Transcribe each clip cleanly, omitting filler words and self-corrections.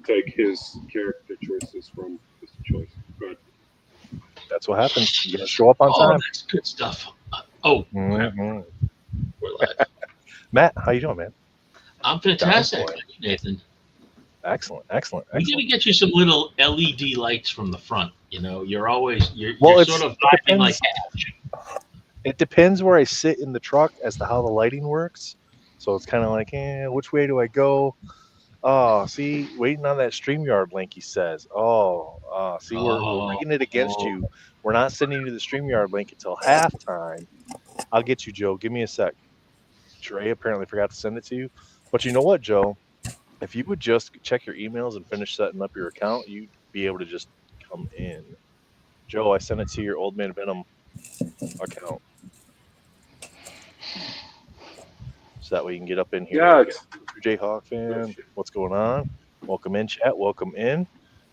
take his character choices from his choice. But That's what happens. You gotta show up on time. That's good stuff. Crap. Mhm. We're live. Matt, how you doing, man? I'm fantastic, Down, boy. Nathan. Excellent. We gotta get you some little LED lights from the front. You know, you're Well, sort of vibing like Ash. It depends where I sit in the truck as to how the lighting works. So it's kind of like, which way do I go? Oh, see, waiting on that StreamYard link, he says. See, we're rigging it against you. We're not sending you the StreamYard link until halftime. I'll get you, Joe. Give me a sec. Trey apparently forgot to send it to you. But you know what, Joe? If you would just check your emails and finish setting up your account, you'd be able to just come in. Joe, I sent it to your Old Man Venom account. So that way you can get up in here. yeah, Jayhawk fan, what's going on? Welcome in, chat. Welcome in.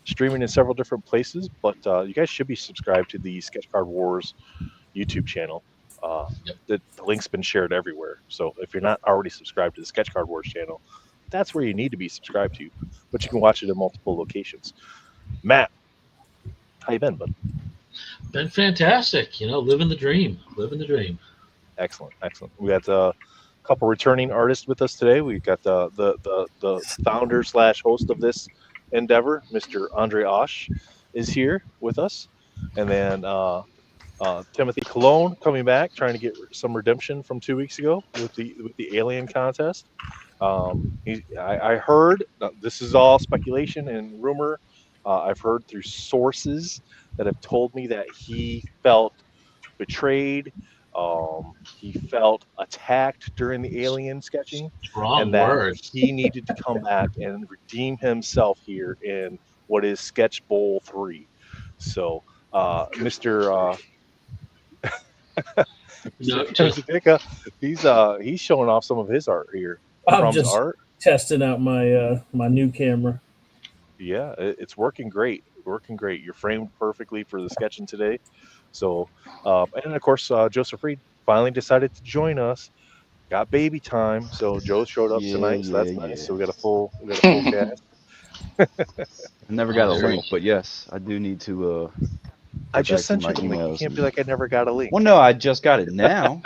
Streaming in several different places, but you guys should be subscribed to the SketchCardWars YouTube channel. The link's been shared everywhere. So if you're not already subscribed to the SketchCardWars channel, that's where you need to be subscribed to. But you can watch it in multiple locations. Matt, how you been, bud? Been fantastic. You know, living the dream. Excellent. We got a couple returning artists with us today. We've got the founder / host of this endeavor, Mr. Andre Osh, is here with us, and then Timothy Cologne coming back, trying to get some redemption from 2 weeks ago with the alien contest. I heard, this is all speculation and rumor. I've heard through sources that have told me that he felt betrayed. He felt attacked during the alien sketching, and that he needed to come back and redeem himself here in what is Sketch Bowl 3. So, Mr. Hrdlicka, he's showing off some of his art here. I'm just testing out my my new camera. Yeah, it's working great. You're framed perfectly for the sketching today. So, and of course, Joseph Reed finally decided to join us. Got baby time, so Joe showed up tonight. So that's nice. So we got a full cast. I never got a link, but yes, I do need to. I just sent you the link. You can't be like I never got a link. Well, no, I just got it now.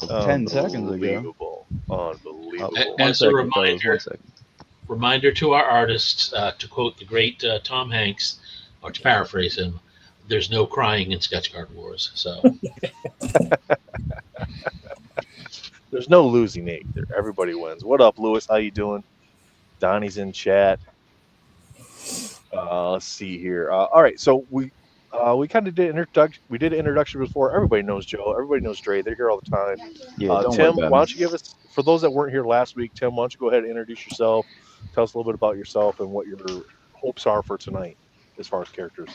10 seconds ago. Unbelievable. As a reminder to our artists, to quote the great Tom Hanks, or to paraphrase him, there's no crying in SketchCardWars. So there's no losing, Nate. Everybody wins. What up, Lewis? How you doing? Donnie's in chat. Let's see here. All right, so we kind of did introduction. We did an introduction before. Everybody knows Joe. Everybody knows Dre. They're here all the time. Yeah, Tim, why don't you give us, for those that weren't here last week, Tim, why don't you go ahead and introduce yourself? Tell us a little bit about yourself and what your hopes are for tonight as far as characters.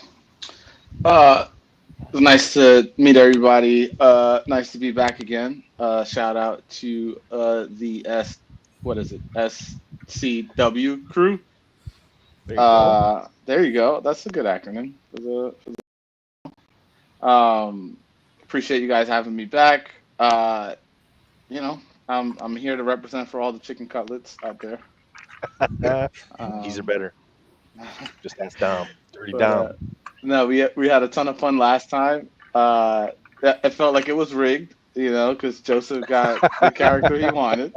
It was nice to meet everybody. Nice to be back again. Shout out to the SCW crew. There you go. That's a good acronym. Appreciate you guys having me back. You know, I'm here to represent for all the chicken cutlets out there. These are better. Just ask Dom. Dirty Dom. No, we had a ton of fun last time. It felt like it was rigged, you know, because Joseph got the character he wanted.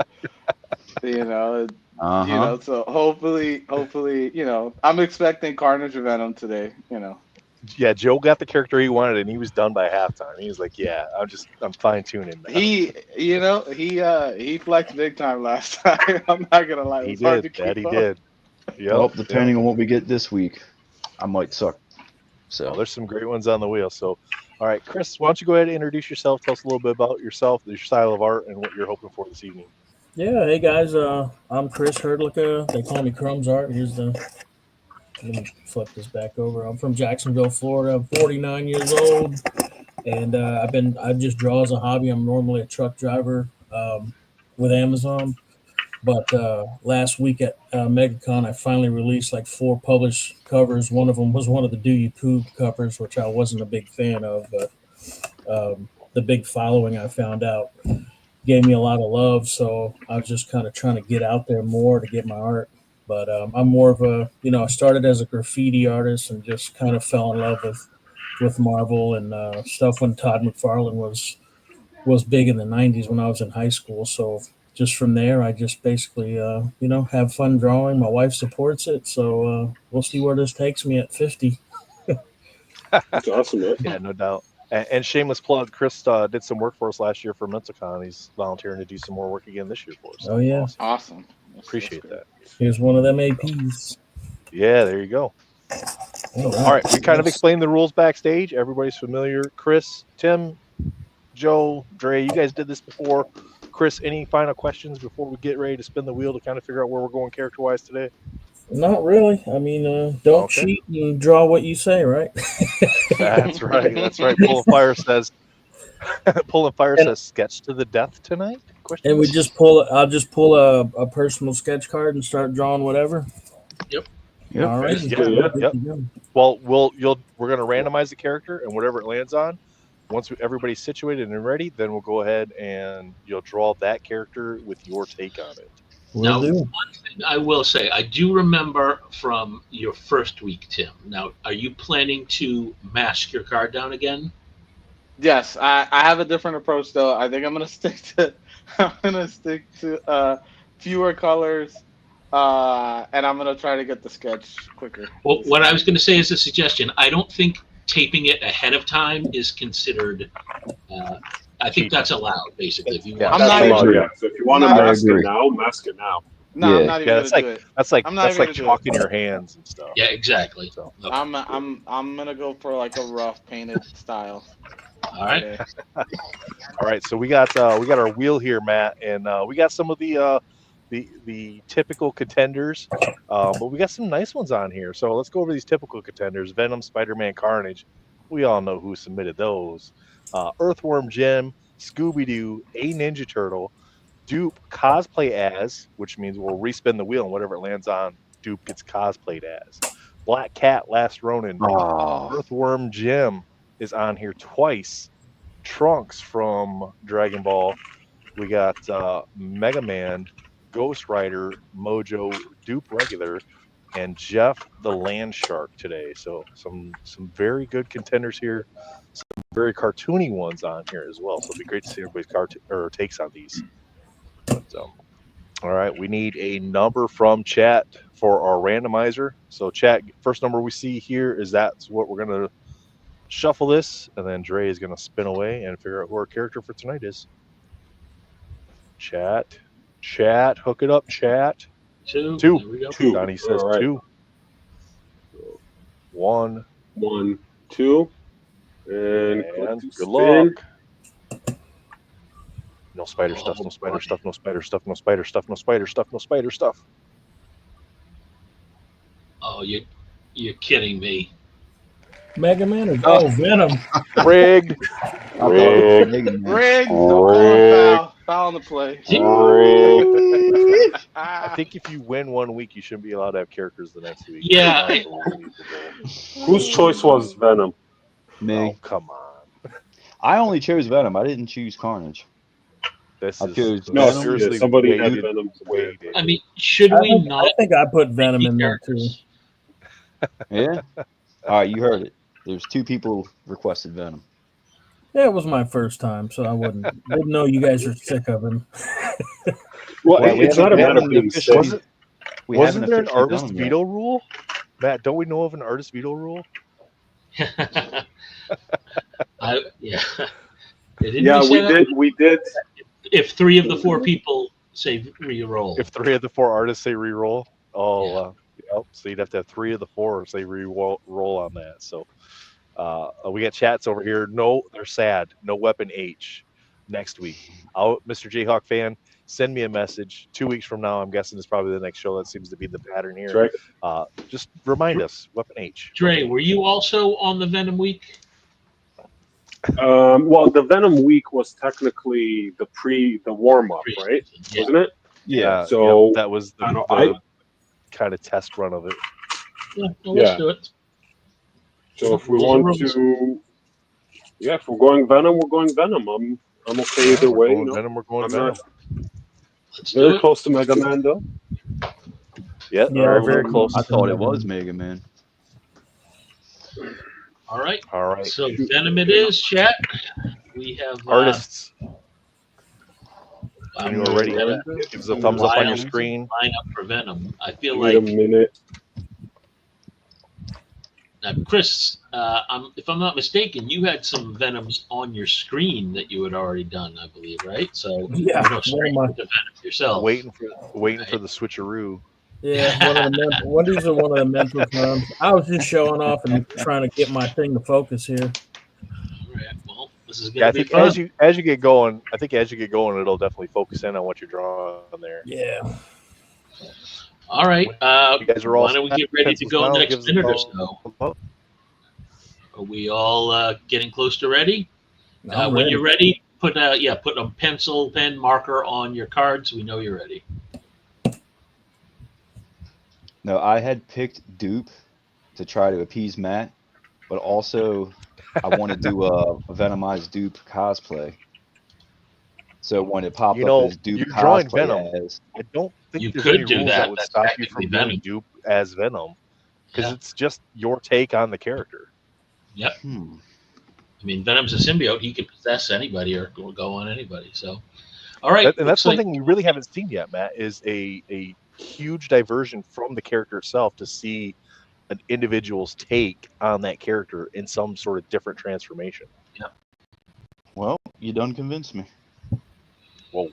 You know, so hopefully, you know, I'm expecting Carnage of Venom today, you know. Yeah, Joe got the character he wanted, and he was done by halftime. He was like, "Yeah, I'm fine tuning." He flexed big time last time. I'm not gonna lie, he did. He did. Yep. Well, depending on what we get this week, I might suck. So there's some great ones on the wheel. So, all right, Chris, why don't you go ahead and introduce yourself? Tell us a little bit about yourself, your style of art, and what you're hoping for this evening. Yeah, hey guys, I'm Chris Hrdlicka. They call me Crumbs Art. Let me flip this back over. I'm from Jacksonville, Florida. I'm 49 years old, and I just draw as a hobby. I'm normally a truck driver with Amazon, but last week at MegaCon, I finally released like 4 published covers. One of them was one of the Do You Poo covers, which I wasn't a big fan of, but the big following I found out gave me a lot of love. So I was just kind of trying to get out there more to get my art But I'm more of a, I started as a graffiti artist and just kind of fell in love with Marvel and stuff when Todd McFarlane was big in the 90s when I was in high school. So just from there, I just basically, have fun drawing. My wife supports it. So we'll see where this takes me at 50. That's awesome, man. Yeah, no doubt. And shameless plug, Chris did some work for us last year for Mensicon. He's volunteering to do some more work again this year for us. Oh, yeah. Awesome. Appreciate that. Here's one of them APs. Yeah, there you go. All right, we kind of explained the rules backstage. Everybody's familiar. Chris, Tim, Joe, Dre, you guys did this before. Chris, any final questions before we get ready to spin the wheel to kind of figure out where we're going character-wise today? Not really. I mean, don't cheat and draw what you say, right? That's right. That's right. Pulling Fire says, sketch to the death tonight? Question and we just I'll just pull a personal sketch card and start drawing whatever. Yep. All right. Yep. Well, we're going to randomize the character, and whatever it lands on, once everybody's situated and ready, then we'll go ahead and you'll draw that character with your take on it. Now, one thing I will say, I do remember from your first week, Tim. Now, are you planning to mask your card down again? Yes, I have a different approach though. I think I'm gonna stick to fewer colors, and I'm gonna try to get the sketch quicker. Well, what I was going to say is a suggestion. I don't think taping it ahead of time is considered. I think that's allowed, basically. If you want, I'm not allowed, even, yeah. So if you want to mask it now, mask it now. No, Yeah. I'm not even that's gonna like do it. that's like I'm not that's even like gonna do chalking your hands and stuff. yeah, exactly. So, Okay. I'm gonna go for like a rough painted style. All right. today. all right, so we got our wheel here, Matt, and we got some of the typical contenders, but we got some nice ones on here. So let's go over these typical contenders: Venom, Spider-Man, Carnage. We all know who submitted those. Earthworm Jim, Scooby-Doo, a Ninja Turtle, Dupe cosplay as, which means we'll respin the wheel and whatever it lands on, Dupe gets cosplayed as. Black Cat, Last Ronin. Oh, Earthworm Jim is on here twice. Trunks from Dragon Ball. We got Mega Man, Ghost Rider, Mojo, Dupe Regular, and Jeff the Land Shark today. So some very good contenders here. Some very cartoony ones on here as well. So it'll be great to see everybody's takes on these. So, all right, we need a number from chat for our randomizer. So chat, first number we see here is that's what we're going to shuffle this, and then Dre is going to spin away and figure out who our character for tonight is. Chat, hook it up, chat. Two. Two. There we go. Two. Donnie says All right. 2. 1. 1, 2, and Good luck. No spider stuff, no spider stuff, no spider stuff, no spider stuff, no spider stuff, no spider stuff. Oh, you're kidding me. Mega Man or Venom? Rigged. Riggs, don't foul on the play. I think if you win one week, you shouldn't be allowed to have characters the next week. Yeah. whose choice was Venom? me. Oh, come on. I only chose Venom. I didn't choose Carnage. This I is chose No, Venom. seriously somebody had weighted. Venom. I mean, should I we think, not? I think I put Venom in there too. characters? Yeah. All right, you heard it. There's 2 people requested Venom. Yeah, it was my first time, so I didn't know you guys were sick of him. Well, Well, we it's not a haven't matter of being officially- sick. Wasn't there an artist veto? veto rule? Matt, don't we know of an artist veto rule? Yeah. Didn't Yeah, say that? we did. If 3 of the 4 people say re-roll. If 3 of the 4 artists say re-roll, yep. So you'd have to have 3 of the 4 say re-roll on that. So we got chats over here. No, they're sad. No Weapon H next week. Mr. Jayhawk fan, send me a message 2 weeks from now. I'm guessing it's probably the next show. That seems to be the pattern here. That's right. Just remind us, Weapon H. Dre, were you also on the Venom week? Well, the Venom week was technically the warm up, right? Yeah. Wasn't it? Yeah. So yep, that was I the don't- kind of test run of it. Yeah, well, let's Yeah. do it. So if we Rules are want rules. to, if we're going Venom, we're going Venom. I'm okay either We're way. going You know? Venom, we're going I'm Venom. not Let's do very it. close to Mega Man though. Yeah, Yeah, very, very close. I thought it was Mega Man. All right. All right. So Venom it is, chat. We have Artists, wow, when you are ready, Venom. give us a thumbs up on your Wild screen. lineup for Venom. I feel Wait a like minute. now, Chris, if I'm not mistaken, you had some Venoms on your screen that you had already done, I believe, right? So Yeah, no, straight one of my- with the Venom yourself. Waiting for the switcheroo. Yeah, these are one of the mental times. I was just showing off and trying to get my thing to focus here. All right. Well, this is Yeah, I gonna be think fun. as you get going, it'll definitely focus in on what you're drawing there. Yeah. All right. You guys are all Why don't we get ready to pencils go in the down, next give us a minute or thumbs so? up. Are we all getting close to ready? I'm When ready. you're ready, put a pencil, pen, marker on your card so we know you're ready. No, I had picked Dupe to try to appease Matt, but also I want to do a Venomized Dupe cosplay. So when it popped up as Dupe you're drawing cosplay Venom. as, I don't think You there's could any do rules that. would That's stop you technically from doing Venom. Dupe as Venom, because Yeah. it's just your take on the character. Yep. hmm. I mean, Venom's a symbiote. He can possess anybody or go on anybody. So, all right. And that's one thing we really haven't seen yet, Matt, is a huge diversion from the character itself to see an individual's take on that character in some sort of different transformation. Well, you done convinced me. Whoa.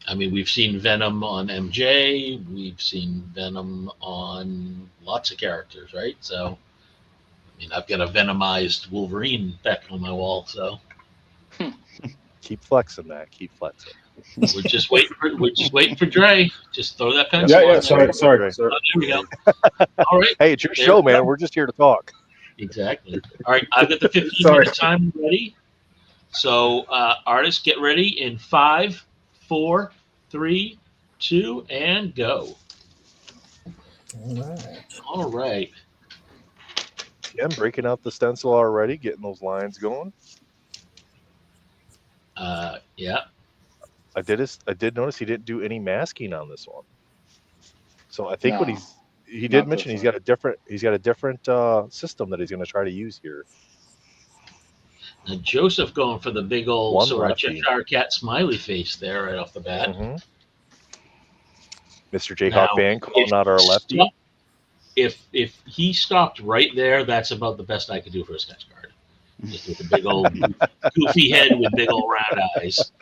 I mean, we've seen Venom on MJ. We've seen Venom on lots of characters, right? So, I mean, I've got a Venomized Wolverine back on my wall. So Keep flexing, Matt. Keep flexing. we're just waiting for Dre. Just throw that pencil. Yeah, on yeah. there. Sorry. Oh, there we go. All right. Hey, it's your There show, we go. man. We're just here to talk. Exactly. All right. I've got the 15 Sorry. minute time ready. So, artists, get ready in 5, 4, 3, 2, and go. All right. All right. Yeah, I'm breaking out the stencil already, getting those lines going. Yeah. I did notice he didn't do any masking on this one. So I think No, he did not mention this he's got a different system that he's going to try to use here. Now Joseph going for the big old One sort of lefty. Cheshire cat smiley face there right off the bat. Mm-hmm. Mr. Jayhawk Now, Band calling out our lefty. If he stopped right there, that's about the best I could do for a sketch card. Just with a big old goofy head with big old round eyes.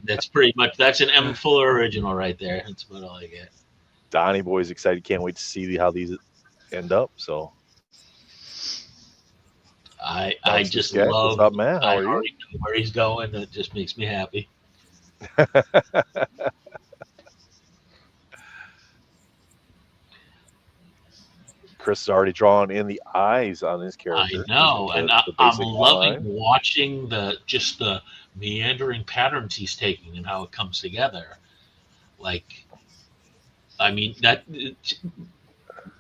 That's an M. Fuller original right there. That's about all I get. Donnie Boy's excited. Can't wait to see how these end up. So I That's just the sketch. love. What's up, Matt? How I are you? already know where he's going. It just makes me happy. Chris is already drawn in the eyes on his character. I know, The and I'm basic loving line. watching the meandering patterns he's taking and how it comes together. Like, I mean,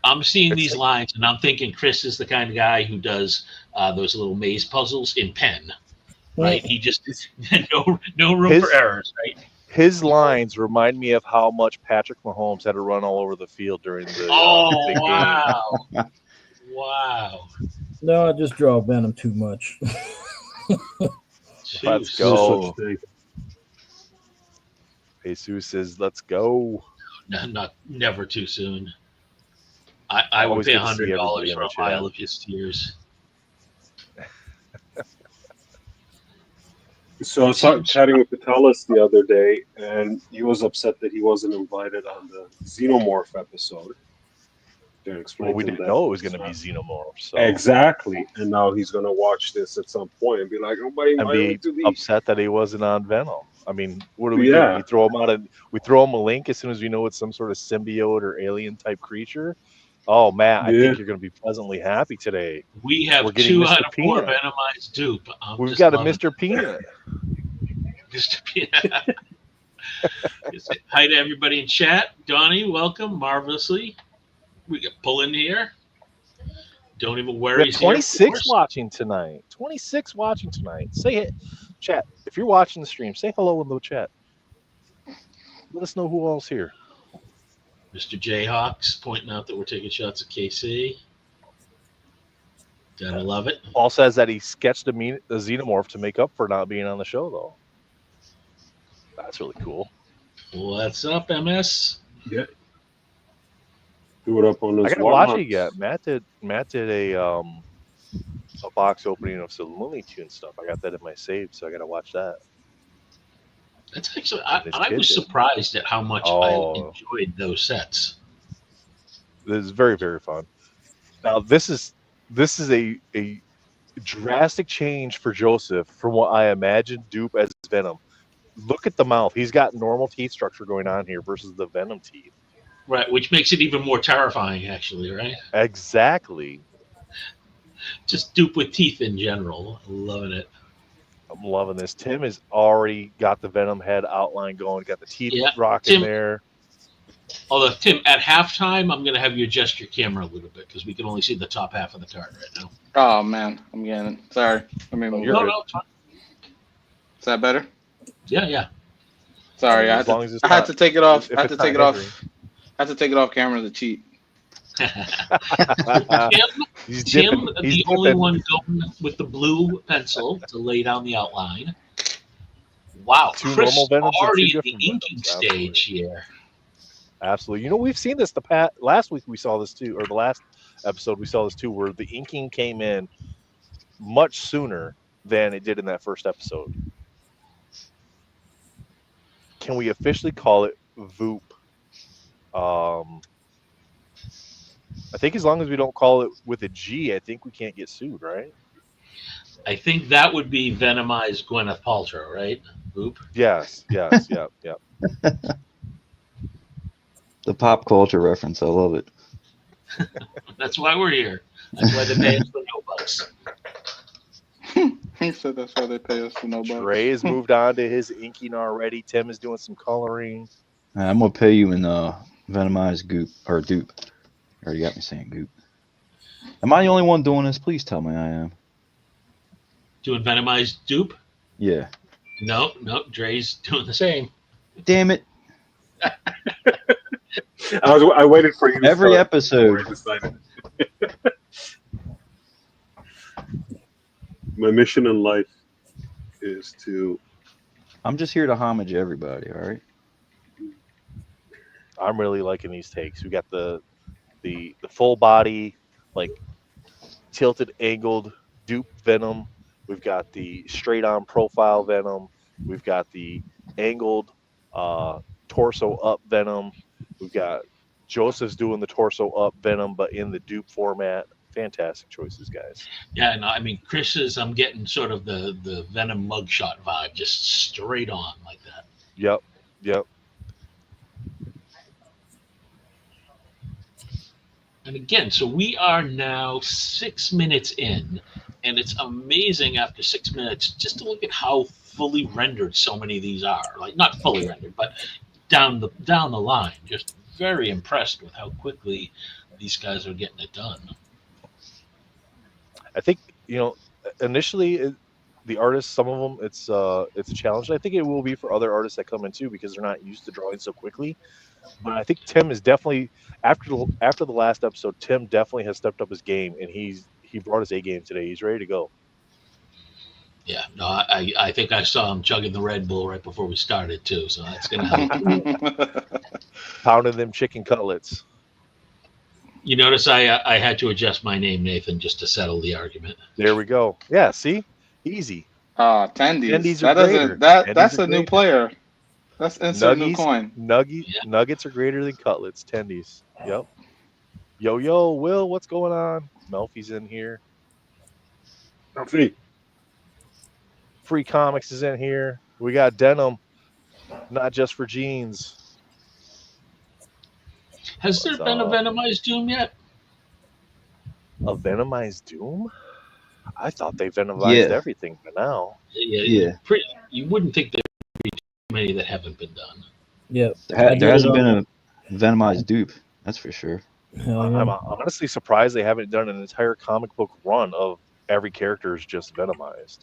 I'm seeing these lines and I'm thinking Chris is the kind of guy who does those little maze puzzles in pen, right? He just no room for errors, right? His lines remind me of how much Patrick Mahomes had to run all over the field during the big game. Wow. Wow. No, I just draw Venom too much. Let's Jeez. go. No such thing. Jesus says, let's go. Never too soon. I would Always pay good to see $100 everybody in for a the chat. pile of his tears. So I was chatting with Vitalis the other day, and he was upset that he wasn't invited on the Xenomorph episode. Well, we didn't know it was going to be Xenomorph. So. Exactly, and now he's going to watch this at some point and be like, "Nobody And invited me be to these." upset that he wasn't on Venom. I mean, what do we do? Yeah. We throw him out and we throw him a link as soon as we know it's some sort of symbiote or alien type creature. Oh, Matt, I think you're going to be pleasantly happy today. We have We're getting 2 Mr. out of 4 Peanut. Venomized dupe. We've got a Mr. Peanut. Mr. Peanut. Hi to everybody in chat. Donnie, welcome marvelously. We got pull in here. Don't even worry. We have 26 watching tonight. 26 watching tonight. Say it, chat. If you're watching the stream, say hello in the chat. Let us know who all's here. Mr. Jayhawks pointing out that we're taking shots at KC. Gotta love it. Paul says that he sketched a xenomorph to make up for not being on the show, though. That's really cool. What's up, MS? Yeah. Do it up on this. I gotta watch it yet. Matt did a box opening of some Looney Tunes stuff. I got that in my save, so I gotta watch that. That's actually I was surprised at how much I enjoyed those sets. This is very, very fun. Now this is a drastic change for Joseph from what I imagined Dupe as Venom. Look at the mouth. He's got normal teeth structure going on here versus the Venom teeth. Right, which makes it even more terrifying, actually, right? Exactly. Just Dupe with teeth in general. Loving it. I'm loving this. Tim has already got the Venom head outline going. Got the teeth rocking there. Although, Tim, at halftime, I'm going to have you adjust your camera a little bit because we can only see the top half of the card right now. Oh, man. I'm getting it. Sorry. I mean, no, it's fine. Is that better? Yeah. Sorry, I had to take it off. I had to take it off. I had to take it off camera to cheat. Tim, the only one going with the blue pencil to lay down the outline. Wow, Chris already in the inking stage here. Absolutely. You know, we've seen this last week we saw this too, or the last episode we saw this too, where the inking came in much sooner than it did in that first episode. Can we officially call it VOOP? I think as long as we don't call it with a G, I think we can't get sued, right? I think that would be Venomized Gwyneth Paltrow, right? VOOP? Yes, yep. The pop culture reference, I love it. That's why we're here. That's why they pay us for no bucks. He said that's why they pay us for no bucks. Trey has moved on to his inking already. Tim is doing some coloring. I'm gonna pay you in Venomized goop or dupe. You already got me saying goop. Am I the only one doing this? Please tell me I am. Doing Venomized Dupe? Yeah. No, Dre's doing the same. Damn it. I waited for you. Every episode. My mission in life is to. I'm just here to homage everybody. All right. I'm really liking these takes. We got the full body, like tilted, angled Dupe Venom. We've got the straight on profile Venom. We've got the angled torso up Venom. We've got Joseph's doing the torso up Venom, but in the Dupe format. Fantastic choices, guys. Yeah, no, I mean, Chris's, I'm getting sort of the Venom mugshot vibe, just straight on like that. Yep. And again, so we are now 6 minutes in, and it's amazing after 6 minutes just to look at how fully rendered so many of these are. Like, not fully rendered, but down the line. Just very impressed with how quickly these guys are getting it done. I think, initially the artists, some of them, it's a challenge. I think it will be for other artists that come in too because they're not used to drawing so quickly. But I think Tim is definitely after the last episode, Tim definitely has stepped up his game, and he brought his A game today. He's ready to go. Yeah, no, I think I saw him chugging the Red Bull right before we started too, so that's gonna help. Pounding them chicken cutlets. You notice I had to adjust my name, Nathan, just to settle the argument. There we go. Yeah, see, easy. Tendies. Tendies That's a new player. That's insert new coin. Nuggets are greater than cutlets. Tendies. Yep. Yo, Will, what's going on? Melfi's in here. Melfi. Free Comics is in here. We got denim, not just for jeans. Has there been a Venomized Doom yet? A Venomized Doom? I thought they Venomized everything by now. Yeah. You wouldn't think there'd be too many that haven't been done. Yeah. There hasn't been a Venomized dupe. That's for sure. I'm honestly surprised they haven't done an entire comic book run of every character is just Venomized.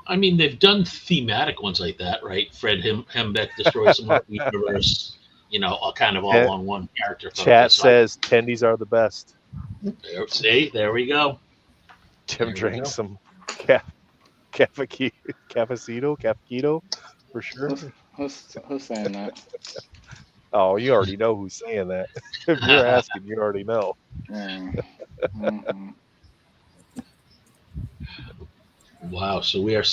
I mean, they've done thematic ones like that, right? Fred Hembeck destroys the universe. You know, all kind of all on one character. Chat says tendies are the best. See, there we go. Tim drank some cafecito for sure. Who's saying that? Oh, you already know who's saying that. If you're asking, you already know. Mm-hmm. Wow, so we are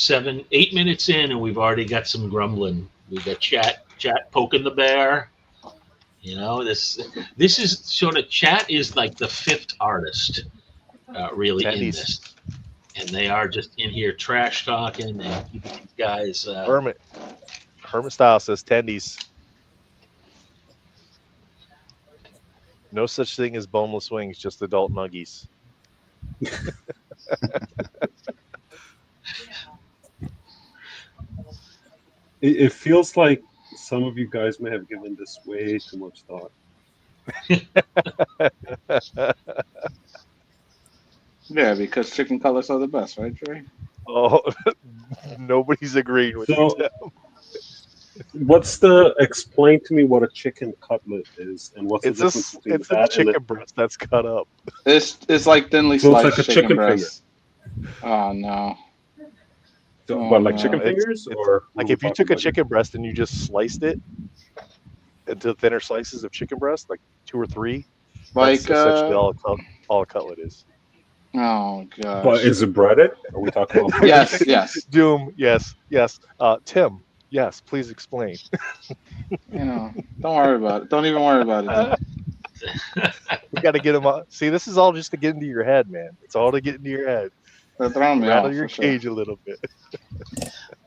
8 minutes in, and we've already got some grumbling. We got chat poking the bear. You know, this is sort of chat is like the fifth artist, really in this, and they are just in here trash talking and keeping these guys. Hermit Style says tendies. No such thing as boneless wings, just adult nuggies. It feels like some of you guys may have given this way too much thought. Yeah, because chicken cutlets are the best, right, Trey? Oh, nobody's agreeing with you. Explain to me what a chicken cutlet is, and what's the difference between that and chicken breast that's cut up. It's like thinly sliced it's like a chicken breast. Oh no. What, like chicken fingers, or like if you took a chicken breast and you just sliced it into thinner slices of chicken breast, like 2 or 3, like that's essentially all a cutlet is. Oh gosh. But is it breaded? Are we talking about? Yes. Doom. Yes. Tim. Yes. Please explain. Don't worry about it. Don't even worry about it. We got to get them up. See, this is all just to get into your head, man. It's all to get into your head. They're throwing me rattle off, your cage a little bit.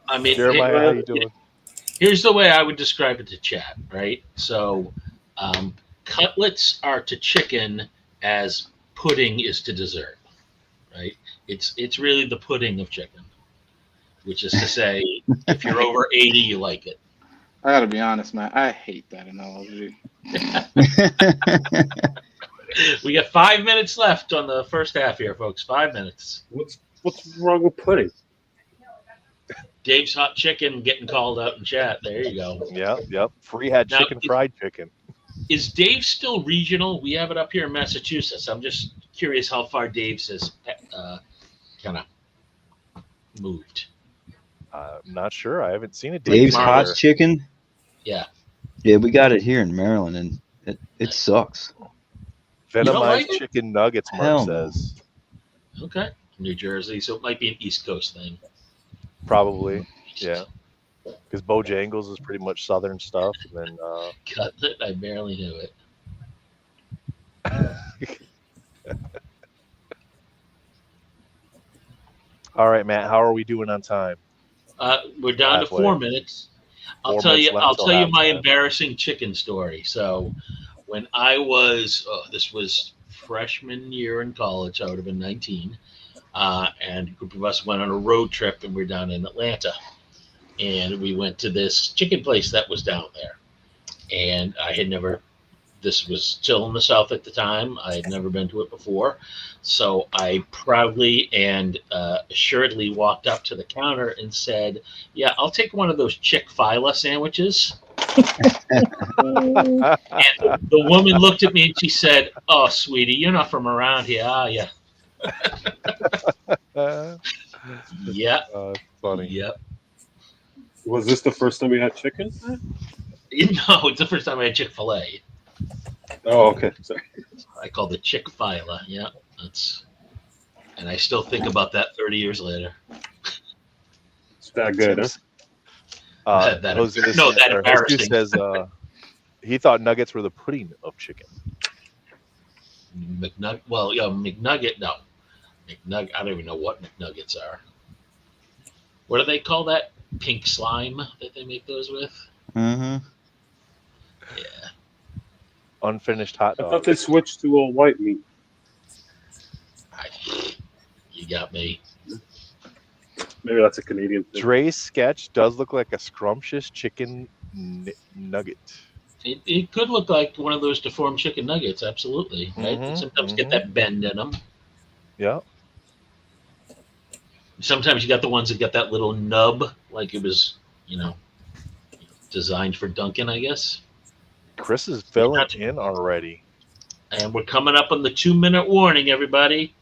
I mean, Jeremiah, how you doing? Here's the way I would describe it to chat, right? So, cutlets are to chicken as pudding is to dessert, right? It's really the pudding of chicken, which is to say, if you're over 80, you like it. I gotta be honest, man. I hate that analogy. We got 5 minutes left on the first half here, folks. 5 minutes. What's wrong with pudding? Dave's Hot Chicken getting called out in chat. There you go. Yep. Free had chicken, fried chicken. Is Dave still regional? We have it up here in Massachusetts. I'm just curious how far Dave's has kind of moved. I'm not sure. I haven't seen it. Dave's Hot Chicken? Yeah. Yeah, we got it here in Maryland, and it sucks. Venomized chicken nuggets, Mark says. Okay. New Jersey, so it might be an East Coast thing. Probably, yeah. Because Bojangles is pretty much Southern stuff. And then Cutlet, I barely knew it. All right, Matt. How are we doing on time? We're down to 4 minutes. I'll tell you my embarrassing chicken story. So, when I was this was freshman year in college, I would have been 19, and a group of us went on a road trip, and we were down in Atlanta, and we went to this chicken place that was down there, and I had never. This was still in the South at the time. I had never been to it before. So I proudly and assuredly walked up to the counter and said, yeah, I'll take one of those Chick-fil-A sandwiches. And the woman looked at me and she said, oh, sweetie, you're not from around here, are you? Yeah. Funny. Yep. Was this the first time you had chicken? No, it's the first time I had Chick-fil-A. Oh, okay. Sorry. I called it Chick-fil-A. Yeah, and I still think about that 30 years later. It's that good, huh? That embarrassing. Says he thought nuggets were the pudding of chicken. McNugget. No. McNugget. I don't even know what McNuggets are. What do they call that pink slime that they make those with? Mm-hmm. Yeah. Unfinished hot dog. I thought they switched to a white meat. You got me. Maybe that's a Canadian thing. Dre's sketch does look like a scrumptious chicken nugget. It could look like one of those deformed chicken nuggets, absolutely. Right? Sometimes get that bend in them. Yeah. Sometimes you got the ones that got that little nub, like it was, designed for Duncan, I guess. Chris is filling in already. And we're coming up on the 2-minute warning, everybody.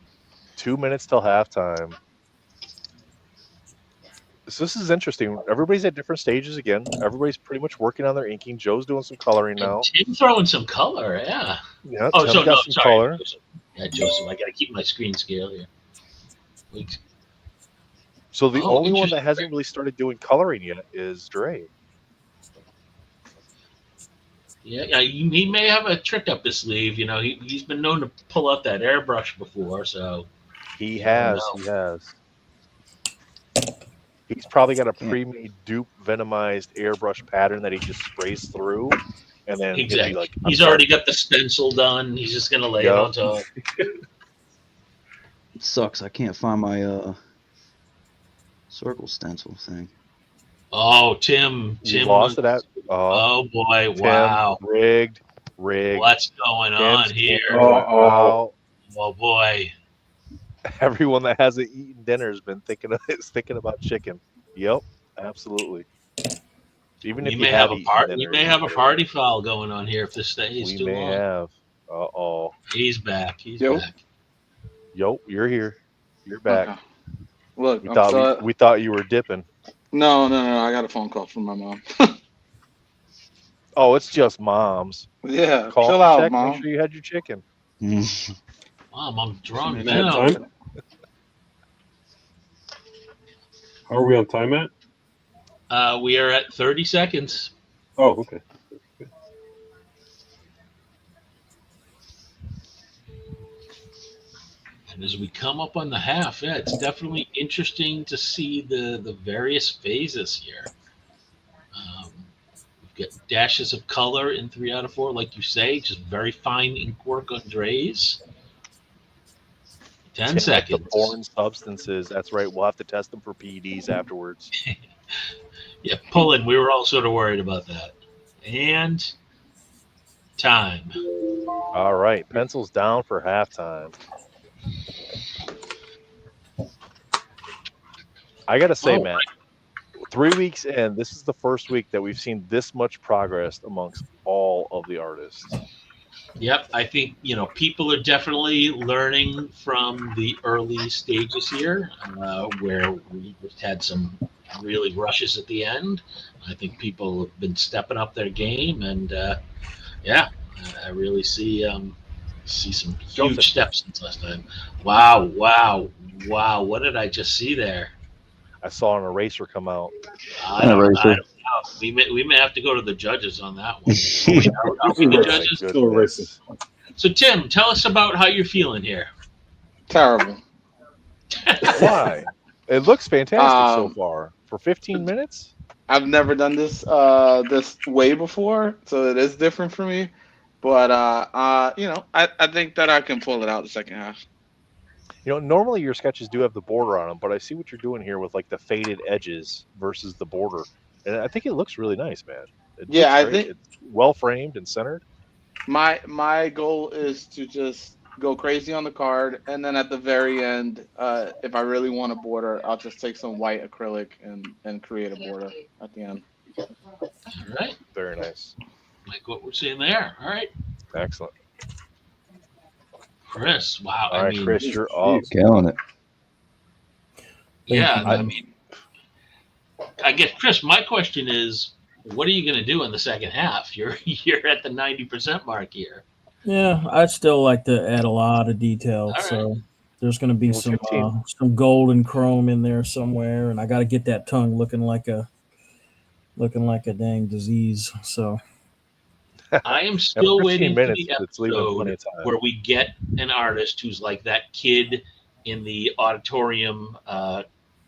2 minutes till halftime. So this is interesting. Everybody's at different stages again. Everybody's pretty much working on their inking. Joe's doing some coloring now. Tim throwing some color, yeah. Yeah, Oh, Tim so got no, some sorry. color. Yeah, Joseph, I got to keep my screen scale here. Wait. So the only one interesting. that hasn't really started doing coloring yet is Dre. Yeah, he may have a trick up his sleeve. He's been known to pull out that airbrush before, so. He has. He's probably got a pre-made dupe venomized airbrush pattern that he just sprays through, and then Exactly. He'll be like, he's already got the stencil done. He's just gonna lay it on top. It sucks. I can't find my circle stencil thing. Oh, Tim lost it at. Oh boy! Tim, Wow! Rigged. What's going on here? Oh, Oh boy! everyone that hasn't eaten dinner has been thinking about chicken. Yep, absolutely. Even if We you may have a eaten dinner, we may have a party foul going on here if this stays we too may long. have. Uh-oh. He's back. He's Yo. back. Yo, you're here. You're back. Okay. Look, We thought you were dipping. No. I got a phone call from my mom. Oh, it's just moms. Yeah, Call chill to out, check, mom. Make sure you had your chicken. Mom, I'm drunk Man, now. time? How are we on time at? We are at 30 seconds. Oh, okay. And as we come up on the half, yeah, it's definitely interesting to see the various phases here. We've got dashes of color in 3 out of 4, like you say, just very fine ink work on Dre's. 10 seconds. The foreign substances. That's right. We'll have to test them for PEDs afterwards. Yeah, pulling. We were all sort of worried about that. And time. All right. Pencils down for halftime. I got to say, Matt, 3 weeks in, this is the first week that we've seen this much progress amongst all of the artists. Yep, I think, people are definitely learning from the early stages here, where we had some really rushes at the end. I think people have been stepping up their game, and I really see some huge steps since last time. Wow! What did I just see there? I saw an eraser come out. I don't know. We may have to go to the judges on that one. Are we the judges? Still racist. So Tim, tell us about how you're feeling here. Terrible. Why? It looks fantastic so far. For 15 minutes? I've never done this this way before, so it is different for me. But I think that I can pull it out the second half. Normally your sketches do have the border on them, but I see what you're doing here with like the faded edges versus the border. And I think it looks really nice, man. I think it's well framed and centered. My goal is to just go crazy on the card, and then at the very end, if I really want a border, I'll just take some white acrylic and create a border at the end. All right. Very nice. Like what we're seeing there. All right. Excellent. Chris, wow. All right, Chris, you're up. Killing it. Yeah, I guess, Chris, my question is, what are you going to do in the second half? You're at the 90% mark here. Yeah, I'd still like to add a lot of detail. All So right. there's going to be some golden chrome in there somewhere, and I got to get that tongue looking like a dang disease. So I am still waiting for the it's leaving plenty episode of time. where we get an artist who's like that kid in the auditorium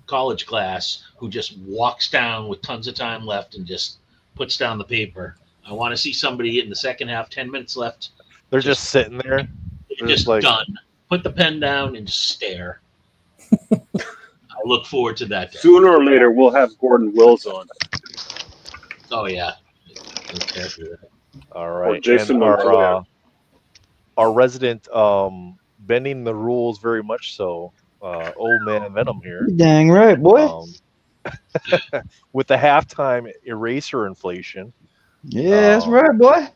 college class who just walks down with tons of time left and just puts down the paper. I want to see somebody in the second half, 10 minutes left. They're just sitting there. Just like, done. Put the pen down and just stare. I look forward to that day. Sooner or later, we'll have Gordon Wills on. Oh, yeah. Okay. All right. Or Jason and our resident bending the rules very much so, old man Venom here. Dang right, boy. With the halftime eraser inflation. Yeah, that's right, boy.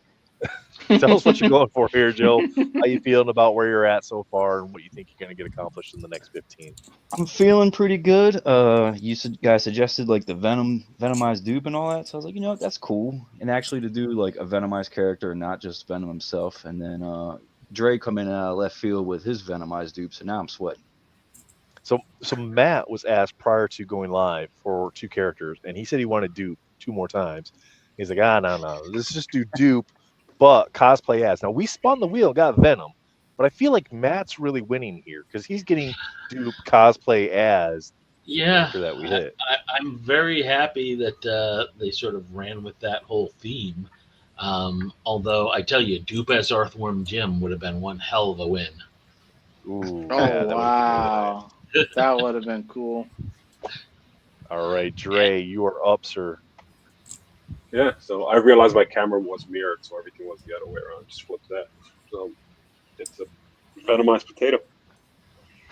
Tell us what you're going for here, Joe. How you feeling about where you're at so far and what you think you're going to get accomplished in the next 15? I'm feeling pretty good. Guys suggested like the Venomized dupe and all that, so I was like, you know what, that's cool. And actually to do like a Venomized character and not just Venom himself, and then Dre coming out of left field with his Venomized dupe, so now I'm sweating. So Matt was asked prior to going live for 2 characters, and he said he wanted dupe 2 more times. He's like, no, let's just do dupe, but cosplay as. Now we spun the wheel, got Venom, but I feel like Matt's really winning here because he's getting dupe cosplay as. Yeah, that we hit. I'm very happy that they sort of ran with that whole theme. Although I tell you, dupe as Earthworm Jim would have been one hell of a win. Ooh, Oh, yeah, wow. That would have been cool. All right, Dre, you are up, sir. Yeah, so I realized my camera was mirrored, so everything was the other way around. Just flip that. So it's a Venomized potato.